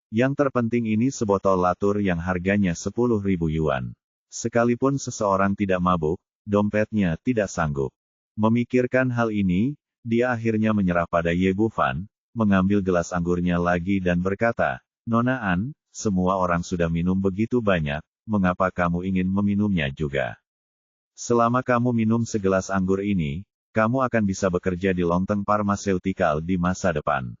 Yang terpenting ini sebotol latur yang harganya 10.000 yuan. Sekalipun seseorang tidak mabuk, dompetnya tidak sanggup. Memikirkan hal ini, dia akhirnya menyerah pada Ye Bufan, mengambil gelas anggurnya lagi dan berkata, "Nona An, semua orang sudah minum begitu banyak, mengapa kamu ingin meminumnya juga? Selama kamu minum segelas anggur ini, kamu akan bisa bekerja di Longteng Pharmaceutical di masa depan.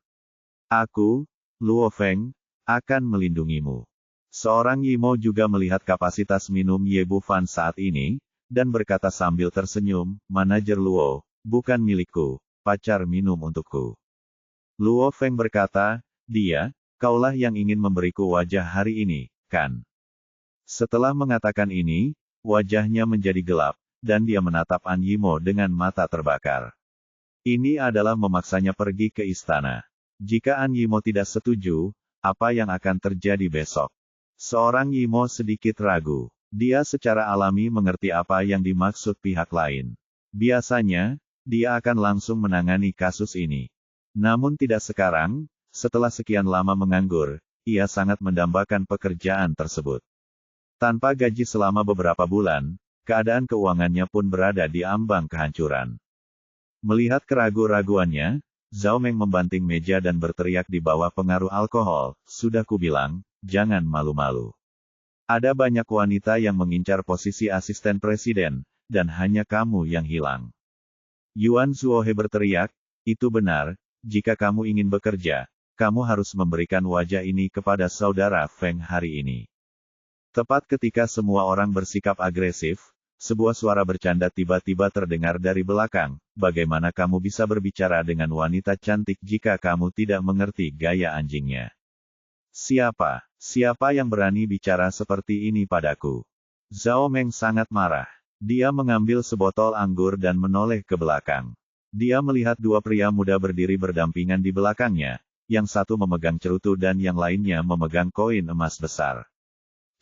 Aku, Luo Feng, akan melindungimu." Seorang Yimo juga melihat kapasitas minum Ye Bufan saat ini, dan berkata sambil tersenyum, "Manajer Luo, bukan milikku, pacar minum untukku." Luo Feng berkata, "Kaulah yang ingin memberiku wajah hari ini, kan?" Setelah mengatakan ini, wajahnya menjadi gelap, dan dia menatap An Yimo dengan mata terbakar. Ini adalah memaksanya pergi ke istana. Jika An Yimo tidak setuju, apa yang akan terjadi besok? Seorang Yimo sedikit ragu. Dia secara alami mengerti apa yang dimaksud pihak lain. Biasanya, dia akan langsung menangani kasus ini. Namun tidak sekarang, setelah sekian lama menganggur, ia sangat mendambakan pekerjaan tersebut. Tanpa gaji selama beberapa bulan, keadaan keuangannya pun berada di ambang kehancuran. Melihat keraguan-raguannya, Zhao Meng membanting meja dan berteriak di bawah pengaruh alkohol, "Sudah kubilang, jangan malu-malu. Ada banyak wanita yang mengincar posisi asisten presiden, dan hanya kamu yang hilang." Yuan Zuohe berteriak, "Itu benar, jika kamu ingin bekerja, kamu harus memberikan wajah ini kepada saudara Feng hari ini." Tepat ketika semua orang bersikap agresif, sebuah suara bercanda tiba-tiba terdengar dari belakang, "Bagaimana kamu bisa berbicara dengan wanita cantik jika kamu tidak mengerti gaya anjingnya? Siapa yang berani bicara seperti ini padaku?" Zhao Meng sangat marah. Dia mengambil sebotol anggur dan menoleh ke belakang. Dia melihat dua pria muda berdiri berdampingan di belakangnya, yang satu memegang cerutu dan yang lainnya memegang koin emas besar.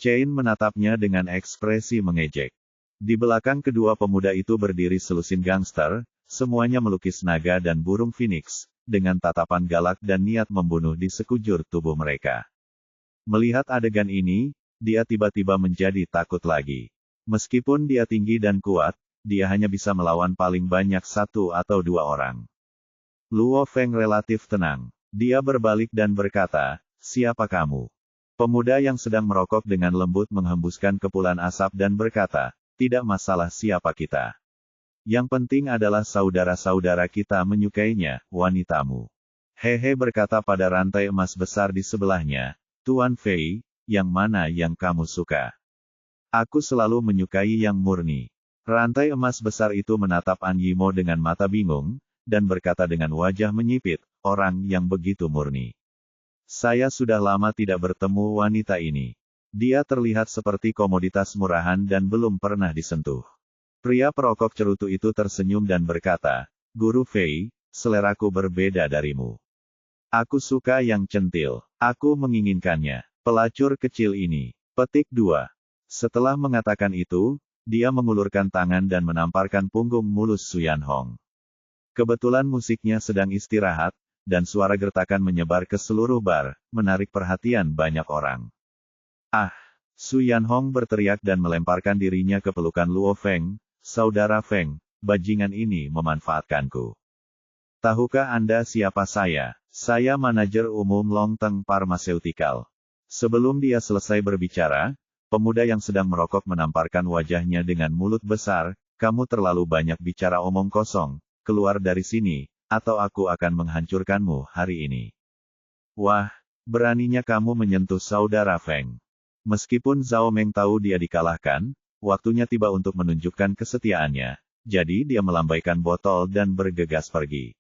Chain menatapnya dengan ekspresi mengejek. Di belakang kedua pemuda itu berdiri selusin gangster, semuanya melukis naga dan burung phoenix, dengan tatapan galak dan niat membunuh di sekujur tubuh mereka. Melihat adegan ini, dia tiba-tiba menjadi takut lagi. Meskipun dia tinggi dan kuat, dia hanya bisa melawan paling banyak satu atau dua orang. Luo Feng relatif tenang. Dia berbalik dan berkata, "Siapa kamu?" Pemuda yang sedang merokok dengan lembut menghembuskan kepulan asap dan berkata, "Tidak masalah siapa kita. Yang penting adalah saudara-saudara kita menyukainya, wanitamu." Hehe berkata pada rantai emas besar di sebelahnya, "Tuan Fei, yang mana yang kamu suka? Aku selalu menyukai yang murni." Rantai emas besar itu menatap An Yimo dengan mata bingung, dan berkata dengan wajah menyipit, "Orang yang begitu murni. Saya sudah lama tidak bertemu wanita ini. Dia terlihat seperti komoditas murahan dan belum pernah disentuh." Pria perokok cerutu itu tersenyum dan berkata, "Guru Fei, seleraku berbeda darimu. Aku suka yang centil. Aku menginginkannya. Pelacur kecil ini." Petik 2. Setelah mengatakan itu, dia mengulurkan tangan dan menamparkan punggung mulus Suyan Hong. Kebetulan musiknya sedang istirahat, dan suara gertakan menyebar ke seluruh bar, menarik perhatian banyak orang. "Ah!" Suyan Hong berteriak dan melemparkan dirinya ke pelukan Luo Feng, "Saudara Feng, bajingan ini memanfaatkanku. Tahukah Anda siapa saya? Saya manajer umum Longteng Pharmaceutical." Sebelum dia selesai berbicara, pemuda yang sedang merokok menamparkan wajahnya dengan mulut besar, "Kamu terlalu banyak bicara omong kosong, keluar dari sini, atau aku akan menghancurkanmu hari ini." Wah, beraninya kamu menyentuh saudara Feng. Meskipun Zhao Meng tahu dia dikalahkan, waktunya tiba untuk menunjukkan kesetiaannya, jadi dia melambaikan botol dan bergegas pergi.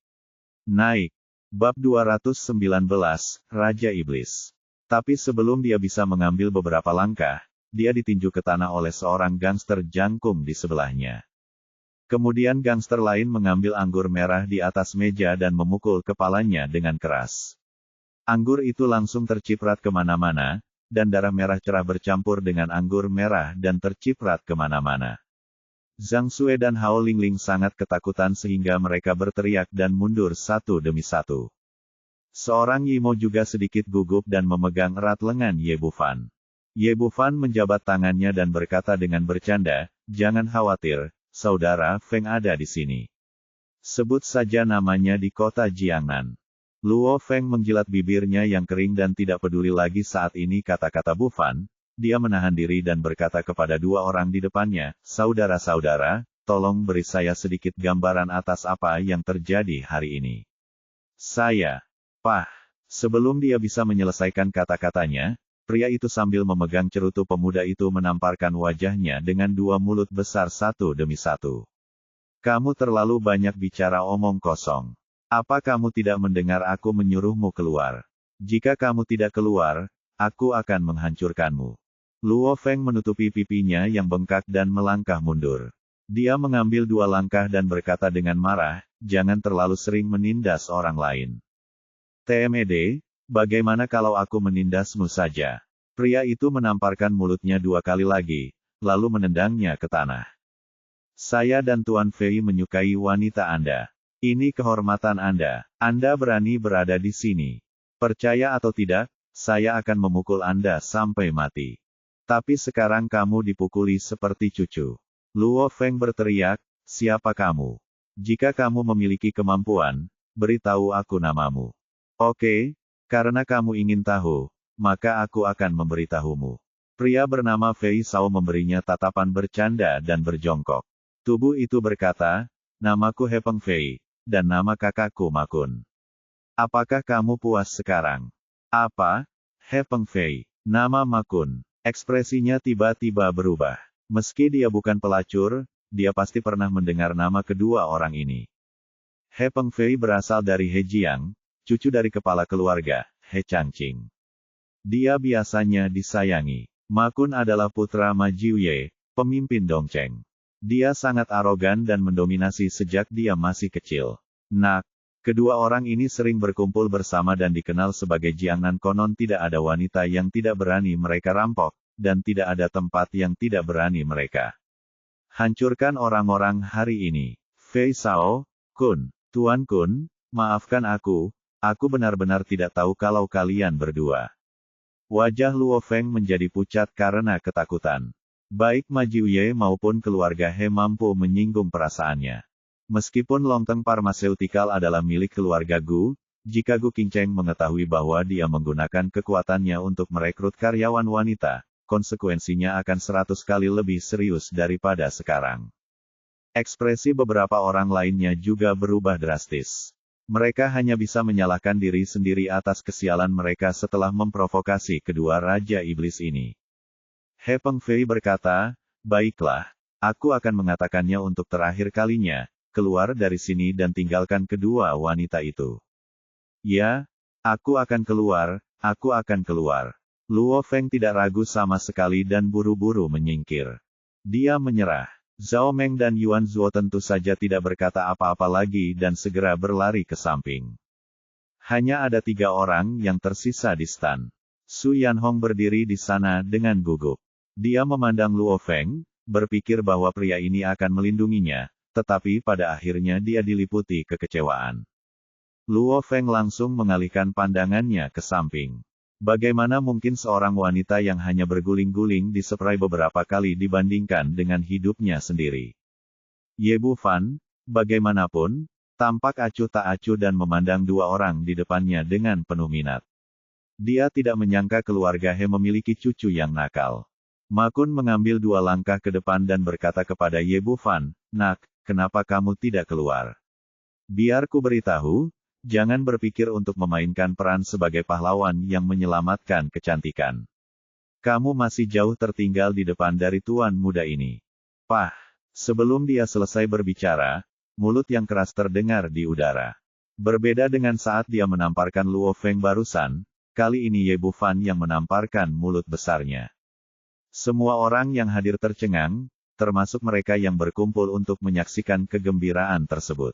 Naik. Bab 219, Raja Iblis. Tapi sebelum dia bisa mengambil beberapa langkah, dia ditinju ke tanah oleh seorang gangster jangkung di sebelahnya. Kemudian gangster lain mengambil anggur merah di atas meja dan memukul kepalanya dengan keras. Anggur itu langsung terciprat kemana-mana, dan darah merah cerah bercampur dengan anggur merah dan terciprat kemana-mana. Zhang Xue dan Hao Lingling sangat ketakutan sehingga mereka berteriak dan mundur satu demi satu. Seorang Yimo juga sedikit gugup dan memegang erat lengan Ye Bufan. Ye Bufan menjabat tangannya dan berkata dengan bercanda, "Jangan khawatir, saudara Feng ada di sini. Sebut saja namanya di kota Jiangnan." Luo Feng menjilat bibirnya yang kering dan tidak peduli lagi saat ini kata-kata Bufan. Dia menahan diri dan berkata kepada dua orang di depannya, "Saudara-saudara, tolong beri saya sedikit gambaran atas apa yang terjadi hari ini." "Saya, Pah." Sebelum dia bisa menyelesaikan kata-katanya, pria itu sambil memegang cerutu pemuda itu menamparkan wajahnya dengan dua mulut besar satu demi satu. "Kamu terlalu banyak bicara omong kosong. Apa kamu tidak mendengar aku menyuruhmu keluar? Jika kamu tidak keluar, aku akan menghancurkanmu." Luo Feng menutupi pipinya yang bengkak dan melangkah mundur. Dia mengambil dua langkah dan berkata dengan marah, "Jangan terlalu sering menindas orang lain." "TMED, bagaimana kalau aku menindasmu saja?" Pria itu menamparkan mulutnya dua kali lagi, lalu menendangnya ke tanah. "Saya dan Tuan Fei menyukai wanita Anda. Ini kehormatan Anda. Anda berani berada di sini. Percaya atau tidak, saya akan memukul Anda sampai mati. Tapi sekarang kamu dipukuli seperti cucu." Luo Feng berteriak, "Siapa kamu? Jika kamu memiliki kemampuan, beritahu aku namamu." "Oke, karena kamu ingin tahu, maka aku akan memberitahumu." Pria bernama Fei Sao memberinya tatapan bercanda dan berjongkok. Tubuh itu berkata, "Namaku He Peng Fei, dan nama kakakku Ma Kun. Apakah kamu puas sekarang?" "Apa? He Peng Fei, nama Ma Kun." Ekspresinya tiba-tiba berubah. Meski dia bukan pelacur, dia pasti pernah mendengar nama kedua orang ini. He Peng Fei berasal dari He Jiang, cucu dari kepala keluarga, He Changqing. Dia biasanya disayangi. Ma Kun adalah putra Ma Jiuye, pemimpin Dongcheng. Dia sangat arogan dan mendominasi sejak dia masih kecil. Nak, kedua orang ini sering berkumpul bersama dan dikenal sebagai Jiangnan. Konon tidak ada wanita yang tidak berani mereka rampok, dan tidak ada tempat yang tidak berani mereka hancurkan orang-orang hari ini. "Fei Sao, Kun, Tuan Kun, maafkan aku benar-benar tidak tahu kalau kalian berdua." Wajah Luo Feng menjadi pucat karena ketakutan. Baik Ma Jiuye maupun keluarga He mampu menyinggung perasaannya. Meskipun Longteng Pharmaceutical adalah milik keluarga Gu, jika Gu Qingcheng mengetahui bahwa dia menggunakan kekuatannya untuk merekrut karyawan wanita, konsekuensinya akan 100 kali lebih serius daripada sekarang. Ekspresi beberapa orang lainnya juga berubah drastis. Mereka hanya bisa menyalahkan diri sendiri atas kesialan mereka setelah memprovokasi kedua Raja Iblis ini. He Peng Fei berkata, "Baiklah, aku akan mengatakannya untuk terakhir kalinya. Keluar dari sini dan tinggalkan kedua wanita itu." "Ya, aku akan keluar, aku akan keluar." Luo Feng tidak ragu sama sekali dan buru-buru menyingkir. Dia menyerah. Zhao Meng dan Yuan Zuo tentu saja tidak berkata apa-apa lagi dan segera berlari ke samping. Hanya ada 3 orang yang tersisa di stan. Su Yanhong berdiri di sana dengan gugup. Dia memandang Luo Feng, berpikir bahwa pria ini akan melindunginya, tetapi pada akhirnya dia diliputi kekecewaan. Luo Feng langsung mengalihkan pandangannya ke samping. Bagaimana mungkin seorang wanita yang hanya berguling-guling diseprai beberapa kali dibandingkan dengan hidupnya sendiri? Ye Bufan, bagaimanapun, tampak acuh tak acuh dan memandang 2 orang di depannya dengan penuh minat. Dia tidak menyangka keluarga He memiliki cucu yang nakal. Ma Kun mengambil 2 langkah ke depan dan berkata kepada Ye Bufan, "Nak, kenapa kamu tidak keluar? Biar ku beritahu, jangan berpikir untuk memainkan peran sebagai pahlawan yang menyelamatkan kecantikan. Kamu masih jauh tertinggal di depan dari tuan muda ini." "Pah!" Sebelum dia selesai berbicara, mulut yang keras terdengar di udara. Berbeda dengan saat dia menamparkan Luo Feng barusan, kali ini Ye Bufan yang menamparkan mulut besarnya. Semua orang yang hadir tercengang, termasuk mereka yang berkumpul untuk menyaksikan kegembiraan tersebut.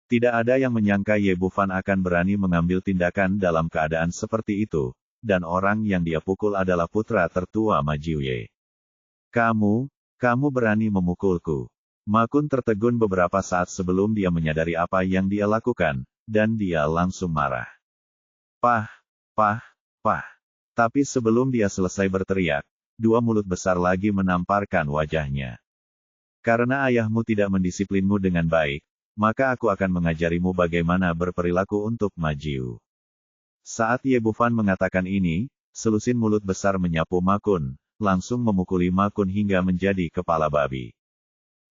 Tidak ada yang menyangka Ye Bufan akan berani mengambil tindakan dalam keadaan seperti itu, dan orang yang dia pukul adalah putra tertua Ma Jiuye. Kamu berani memukulku. Ma Kun tertegun beberapa saat sebelum dia menyadari apa yang dia lakukan, dan dia langsung marah. Pah. Tapi sebelum dia selesai berteriak, dua mulut besar lagi menamparkan wajahnya. Karena ayahmu tidak mendisiplinmu dengan baik, maka aku akan mengajarimu bagaimana berperilaku untuk Ma Jiu. Saat Ye Bufan mengatakan ini, selusin mulut besar menyapu Ma Kun, langsung memukuli Ma Kun hingga menjadi kepala babi.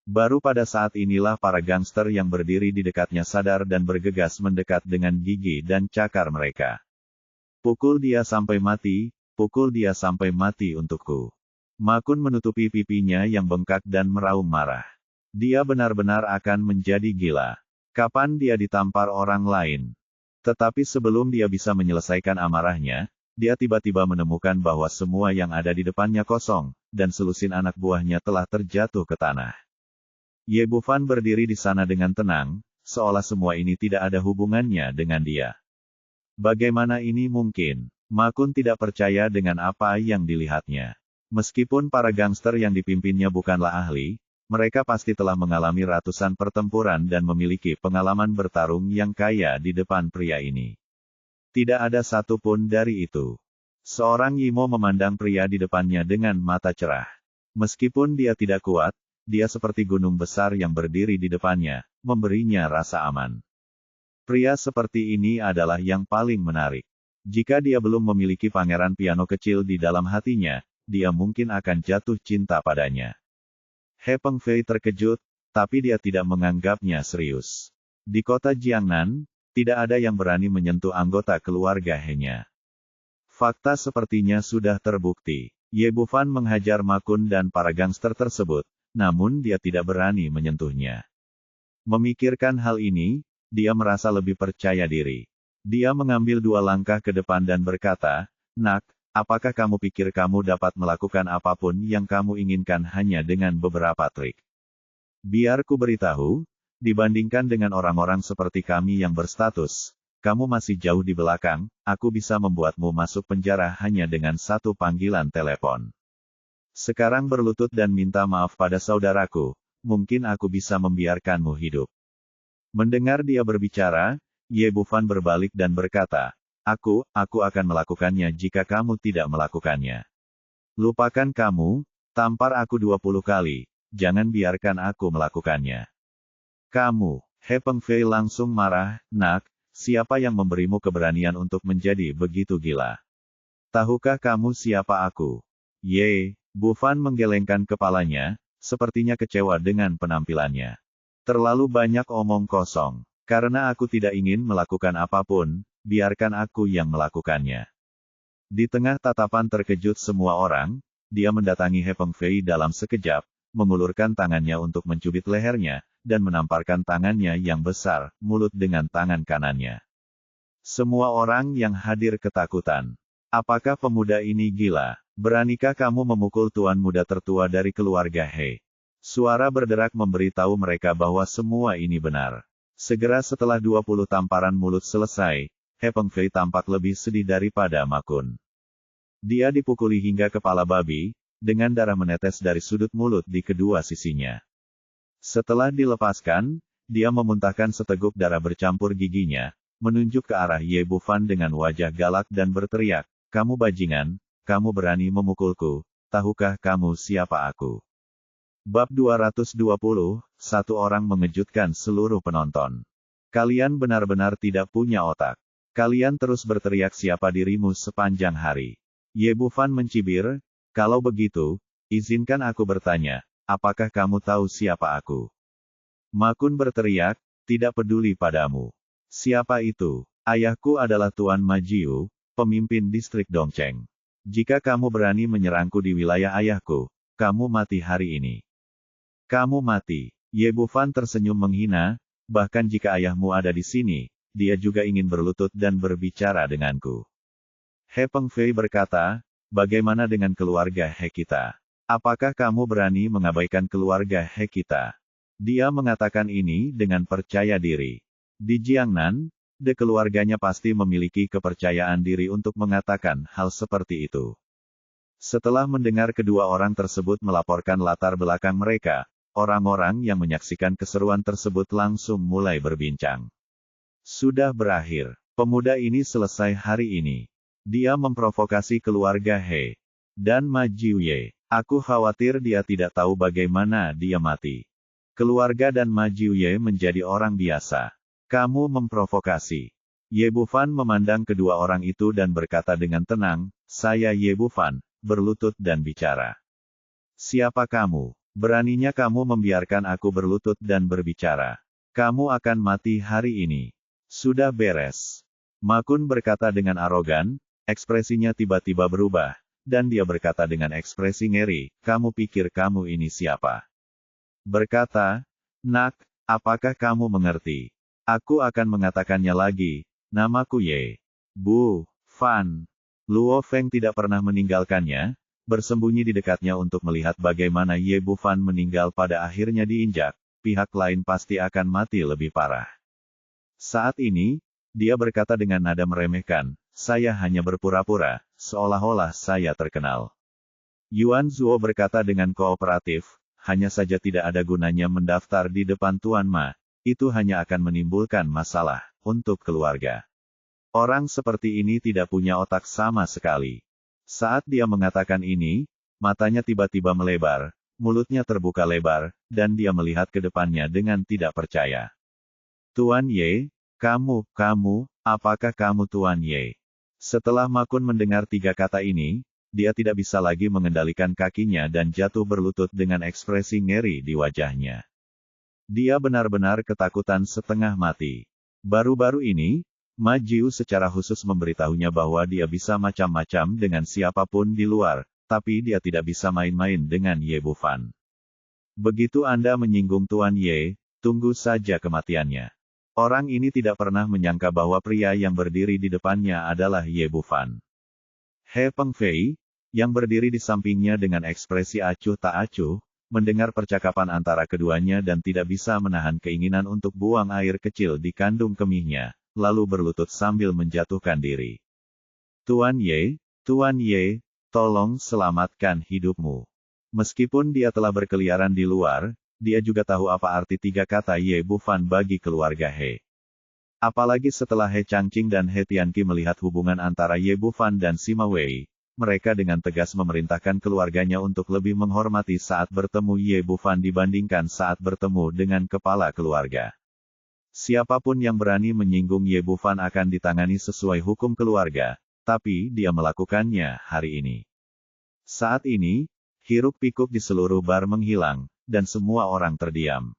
Baru pada saat inilah para gangster yang berdiri di dekatnya sadar dan bergegas mendekat dengan gigi dan cakar mereka. Pukul dia sampai mati untukku. Ma Kun menutupi pipinya yang bengkak dan meraung marah. Dia benar-benar akan menjadi gila. Kapan dia ditampar orang lain? Tetapi sebelum dia bisa menyelesaikan amarahnya, dia tiba-tiba menemukan bahwa semua yang ada di depannya kosong, dan selusin anak buahnya telah terjatuh ke tanah. Ye Bufan berdiri di sana dengan tenang, seolah semua ini tidak ada hubungannya dengan dia. Bagaimana ini mungkin? Ma Kun tidak percaya dengan apa yang dilihatnya. Meskipun para gangster yang dipimpinnya bukanlah ahli, mereka pasti telah mengalami ratusan pertempuran dan memiliki pengalaman bertarung yang kaya di depan pria ini. Tidak ada satupun dari itu. Seorang Yimo memandang pria di depannya dengan mata cerah. Meskipun dia tidak kuat, dia seperti gunung besar yang berdiri di depannya, memberinya rasa aman. Pria seperti ini adalah yang paling menarik. Jika dia belum memiliki pangeran piano kecil di dalam hatinya, dia mungkin akan jatuh cinta padanya. He Pengfei terkejut, tapi dia tidak menganggapnya serius. Di kota Jiangnan, tidak ada yang berani menyentuh anggota keluarga He-nya. Fakta sepertinya sudah terbukti. Ye Bufan menghajar Ma Kun dan para gangster tersebut, namun dia tidak berani menyentuhnya. Memikirkan hal ini, dia merasa lebih percaya diri. Dia mengambil 2 langkah ke depan dan berkata, "Nak, apakah kamu pikir kamu dapat melakukan apapun yang kamu inginkan hanya dengan beberapa trik? Biar ku beritahu, dibandingkan dengan orang-orang seperti kami yang berstatus, kamu masih jauh di belakang, aku bisa membuatmu masuk penjara hanya dengan 1 panggilan telepon. Sekarang berlutut dan minta maaf pada saudaraku, mungkin aku bisa membiarkanmu hidup." Mendengar dia berbicara, Ye Bufan berbalik dan berkata, Aku akan melakukannya jika kamu tidak melakukannya. Lupakan kamu, tampar aku 20 kali, jangan biarkan aku melakukannya. Kamu, He Pengfei langsung marah, "Nak, siapa yang memberimu keberanian untuk menjadi begitu gila? Tahukah kamu siapa aku?" Ye Bufan menggelengkan kepalanya, sepertinya kecewa dengan penampilannya. "Terlalu banyak omong kosong. Karena aku tidak ingin melakukan apapun, biarkan aku yang melakukannya." Di tengah tatapan terkejut semua orang, dia mendatangi He Pengfei dalam sekejap, mengulurkan tangannya untuk mencubit lehernya, dan menamparkan tangannya yang besar, mulut dengan tangan kanannya. Semua orang yang hadir ketakutan. Apakah pemuda ini gila? Beranikah kamu memukul tuan muda tertua dari keluarga He? Suara berderak memberitahu mereka bahwa semua ini benar. Segera setelah 20 tamparan mulut selesai, He Pengfei tampak lebih sedih daripada Ma Kun. Dia dipukuli hingga kepala babi, dengan darah menetes dari sudut mulut di kedua sisinya. Setelah dilepaskan, dia memuntahkan seteguk darah bercampur giginya, menunjuk ke arah Ye Bufan dengan wajah galak dan berteriak, "Kamu bajingan, kamu berani memukulku, tahukah kamu siapa aku?" Bab 220, satu orang mengejutkan seluruh penonton. Kalian benar-benar tidak punya otak. Kalian terus berteriak siapa dirimu sepanjang hari. Ye Bufan mencibir, "Kalau begitu, izinkan aku bertanya, apakah kamu tahu siapa aku?" Ma Kun berteriak, "Tidak peduli padamu. Siapa itu? Ayahku adalah Tuan Ma Jiu, pemimpin distrik Dongcheng. Jika kamu berani menyerangku di wilayah ayahku, kamu mati hari ini. Kamu mati." Ye Bufan tersenyum menghina, "Bahkan jika ayahmu ada di sini, dia juga ingin berlutut dan berbicara denganku." He Pengfei berkata, "Bagaimana dengan keluarga He kita? Apakah kamu berani mengabaikan keluarga He kita?" Dia mengatakan ini dengan percaya diri. Di Jiangnan, keluarganya pasti memiliki kepercayaan diri untuk mengatakan hal seperti itu. Setelah mendengar kedua orang tersebut melaporkan latar belakang mereka, orang-orang yang menyaksikan keseruan tersebut langsung mulai berbincang. Sudah berakhir. Pemuda ini selesai hari ini. Dia memprovokasi keluarga He dan Ma Jiuye. Aku khawatir dia tidak tahu bagaimana dia mati. Keluarga dan Ma Jiuye menjadi orang biasa. Kamu memprovokasi. Ye Bufan memandang kedua orang itu dan berkata dengan tenang, saya Ye Bufan, berlutut dan bicara. Siapa kamu? Beraninya kamu membiarkan aku berlutut dan berbicara. Kamu akan mati hari ini. Sudah beres. Ma Kun berkata dengan arogan, ekspresinya tiba-tiba berubah, dan dia berkata dengan ekspresi ngeri, kamu pikir kamu ini siapa? Berkata, nak, apakah kamu mengerti? Aku akan mengatakannya lagi, namaku Ye Bufan. Luo Feng tidak pernah meninggalkannya, bersembunyi di dekatnya untuk melihat bagaimana Ye Bufan meninggal pada akhirnya diinjak, pihak lain pasti akan mati lebih parah. Saat ini, dia berkata dengan nada meremehkan, saya hanya berpura-pura, seolah-olah saya terkenal. Yuan Zuo berkata dengan kooperatif, hanya saja tidak ada gunanya mendaftar di depan Tuan Ma. Itu hanya akan menimbulkan masalah untuk keluarga. Orang seperti ini tidak punya otak sama sekali. Saat dia mengatakan ini, matanya tiba-tiba melebar, mulutnya terbuka lebar, dan dia melihat ke depannya dengan tidak percaya. Tuan Ye, kamu, apakah kamu Tuan Ye? Setelah Ma Kun mendengar tiga kata ini, dia tidak bisa lagi mengendalikan kakinya dan jatuh berlutut dengan ekspresi ngeri di wajahnya. Dia benar-benar ketakutan setengah mati. Baru-baru ini, Ma Jiu secara khusus memberitahunya bahwa dia bisa macam-macam dengan siapapun di luar, tapi dia tidak bisa main-main dengan Ye Bufan. Begitu Anda menyinggung Tuan Ye, tunggu saja kematiannya. Orang ini tidak pernah menyangka bahwa pria yang berdiri di depannya adalah Ye Bufan. He Pengfei, yang berdiri di sampingnya dengan ekspresi acuh tak acuh, mendengar percakapan antara keduanya dan tidak bisa menahan keinginan untuk buang air kecil di kandung kemihnya, lalu berlutut sambil menjatuhkan diri. Tuan Ye, tolong selamatkan hidupmu. Meskipun dia telah berkeliaran di luar, dia juga tahu apa arti tiga kata Ye Bufan bagi keluarga He. Apalagi setelah He Changqing dan He Tianqi melihat hubungan antara Ye Bufan dan Sima Wei, mereka dengan tegas memerintahkan keluarganya untuk lebih menghormati saat bertemu Ye Bufan dibandingkan saat bertemu dengan kepala keluarga. Siapapun yang berani menyinggung Ye Bufan akan ditangani sesuai hukum keluarga, tapi dia melakukannya hari ini. Saat ini, hiruk-pikuk di seluruh bar menghilang, dan semua orang terdiam.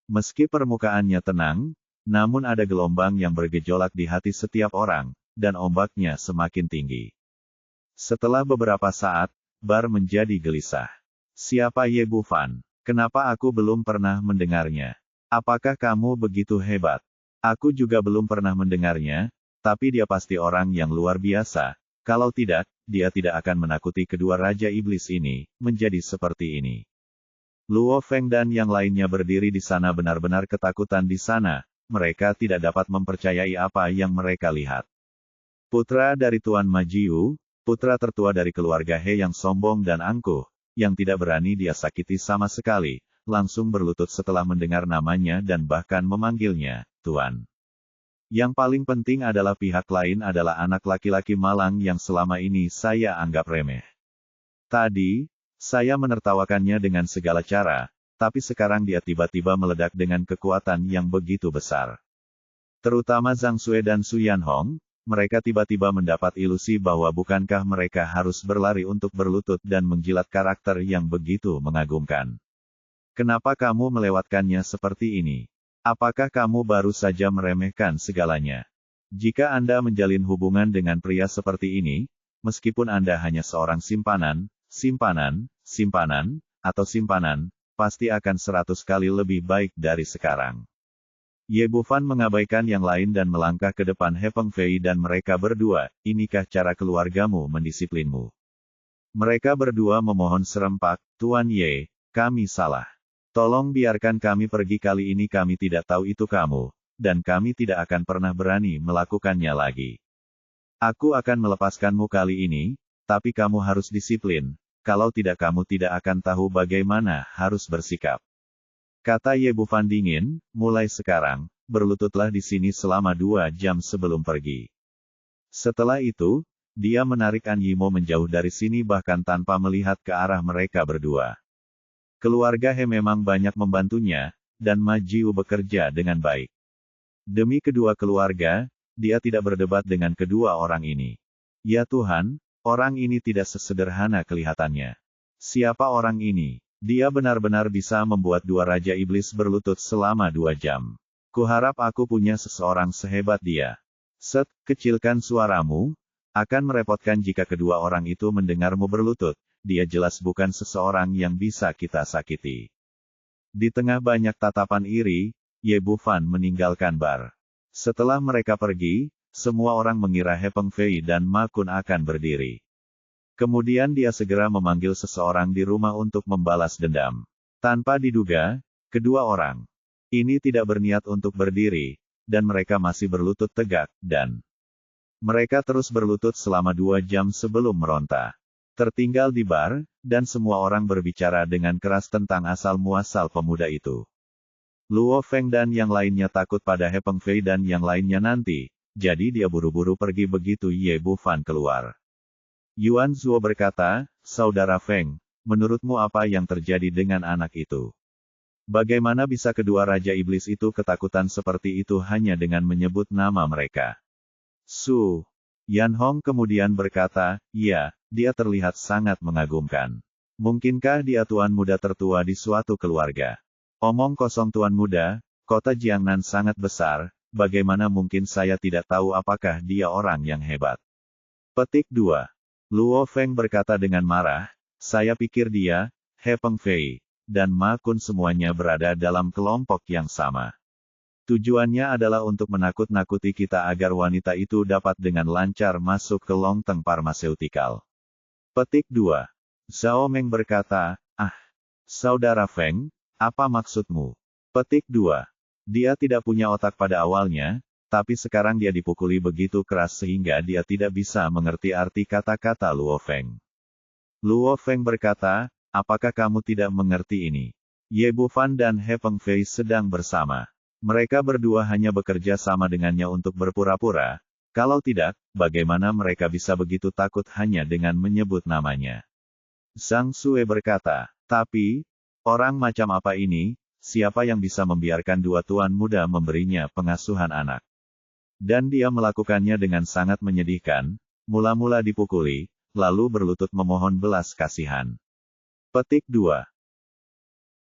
Meski permukaannya tenang, namun ada gelombang yang bergejolak di hati setiap orang, dan ombaknya semakin tinggi. Setelah beberapa saat, bar menjadi gelisah. Siapa Ye Bufan? Kenapa aku belum pernah mendengarnya? Apakah kamu begitu hebat? Aku juga belum pernah mendengarnya, tapi dia pasti orang yang luar biasa. Kalau tidak, dia tidak akan menakuti kedua raja iblis ini, menjadi seperti ini. Luo Feng dan yang lainnya berdiri di sana benar-benar ketakutan di sana, mereka tidak dapat mempercayai apa yang mereka lihat. Putra dari Tuan Ma Jiu, putra tertua dari keluarga He yang sombong dan angkuh, yang tidak berani dia sakiti sama sekali, langsung berlutut setelah mendengar namanya dan bahkan memanggilnya, Tuan. Yang paling penting adalah pihak lain adalah anak laki-laki malang yang selama ini saya anggap remeh. Tadi, saya menertawakannya dengan segala cara, tapi sekarang dia tiba-tiba meledak dengan kekuatan yang begitu besar. Terutama Zhang Sui dan Su Yanhong, mereka tiba-tiba mendapat ilusi bahwa bukankah mereka harus berlari untuk berlutut dan menjilat karakter yang begitu mengagumkan. Kenapa kamu melewatkannya seperti ini? Apakah kamu baru saja meremehkan segalanya? Jika Anda menjalin hubungan dengan pria seperti ini, meskipun Anda hanya seorang simpanan, atau simpanan, pasti akan 100 kali lebih baik dari sekarang. Ye Bufan mengabaikan yang lain dan melangkah ke depan He Pengfei dan mereka berdua, inikah cara keluargamu mendisiplinmu? Mereka berdua memohon serempak, Tuan Ye, kami salah. Tolong biarkan kami pergi kali ini kami tidak tahu itu kamu, dan kami tidak akan pernah berani melakukannya lagi. Aku akan melepaskanmu kali ini, tapi kamu harus disiplin, kalau tidak kamu tidak akan tahu bagaimana harus bersikap. Kata Ye Bufan dingin, mulai sekarang, berlututlah di sini selama 2 jam sebelum pergi. Setelah itu, dia menarik An Yimo menjauh dari sini bahkan tanpa melihat ke arah mereka berdua. Keluarga He memang banyak membantunya, dan Ma Jiu bekerja dengan baik. Demi kedua keluarga, dia tidak berdebat dengan kedua orang ini. Ya Tuhan, orang ini tidak sesederhana kelihatannya. Siapa orang ini? Dia benar-benar bisa membuat 2 Raja Iblis berlutut selama 2 jam. Kuharap aku punya seseorang sehebat dia. Set, kecilkan suaramu, akan merepotkan jika kedua orang itu mendengarmu berlutut, dia jelas bukan seseorang yang bisa kita sakiti. Di tengah banyak tatapan iri, Ye Bufan meninggalkan bar. Setelah mereka pergi, semua orang mengira He Pengfei dan Ma Kun akan berdiri. Kemudian dia segera memanggil seseorang di rumah untuk membalas dendam. Tanpa diduga, kedua orang ini tidak berniat untuk berdiri, dan mereka masih berlutut tegak, dan mereka terus berlutut selama 2 jam sebelum meronta. Tertinggal di bar, dan semua orang berbicara dengan keras tentang asal-muasal pemuda itu. Luo Feng dan yang lainnya takut pada He Pengfei dan yang lainnya nanti, jadi dia buru-buru pergi begitu Ye Bufan keluar. Yuan Zuo berkata, Saudara Feng, menurutmu apa yang terjadi dengan anak itu? Bagaimana bisa kedua Raja Iblis itu ketakutan seperti itu hanya dengan menyebut nama mereka? Su Yan Hong kemudian berkata, ya, dia terlihat sangat mengagumkan. Mungkinkah dia tuan muda tertua di suatu keluarga? Omong kosong tuan muda, kota Jiangnan sangat besar, bagaimana mungkin saya tidak tahu apakah dia orang yang hebat? Petik 2. Luo Feng berkata dengan marah, saya pikir dia, He Pengfei, dan Ma Kun semuanya berada dalam kelompok yang sama. Tujuannya adalah untuk menakut-nakuti kita agar wanita itu dapat dengan lancar masuk ke Longteng Pharmaceutical. Petik 2. Zhao Meng berkata, Saudara Feng, apa maksudmu? Petik 2. Dia tidak punya otak pada awalnya, tapi sekarang dia dipukuli begitu keras sehingga dia tidak bisa mengerti arti kata-kata Luo Feng. Luo Feng berkata, apakah kamu tidak mengerti ini? Ye Bufan dan He Pengfei sedang bersama. Mereka berdua hanya bekerja sama dengannya untuk berpura-pura. Kalau tidak, bagaimana mereka bisa begitu takut hanya dengan menyebut namanya? Zhang Sue berkata, tapi, orang macam apa ini, siapa yang bisa membiarkan 2 tuan muda memberinya pengasuhan anak? Dan dia melakukannya dengan sangat menyedihkan, mula-mula dipukuli, lalu berlutut memohon belas kasihan. Petik 2.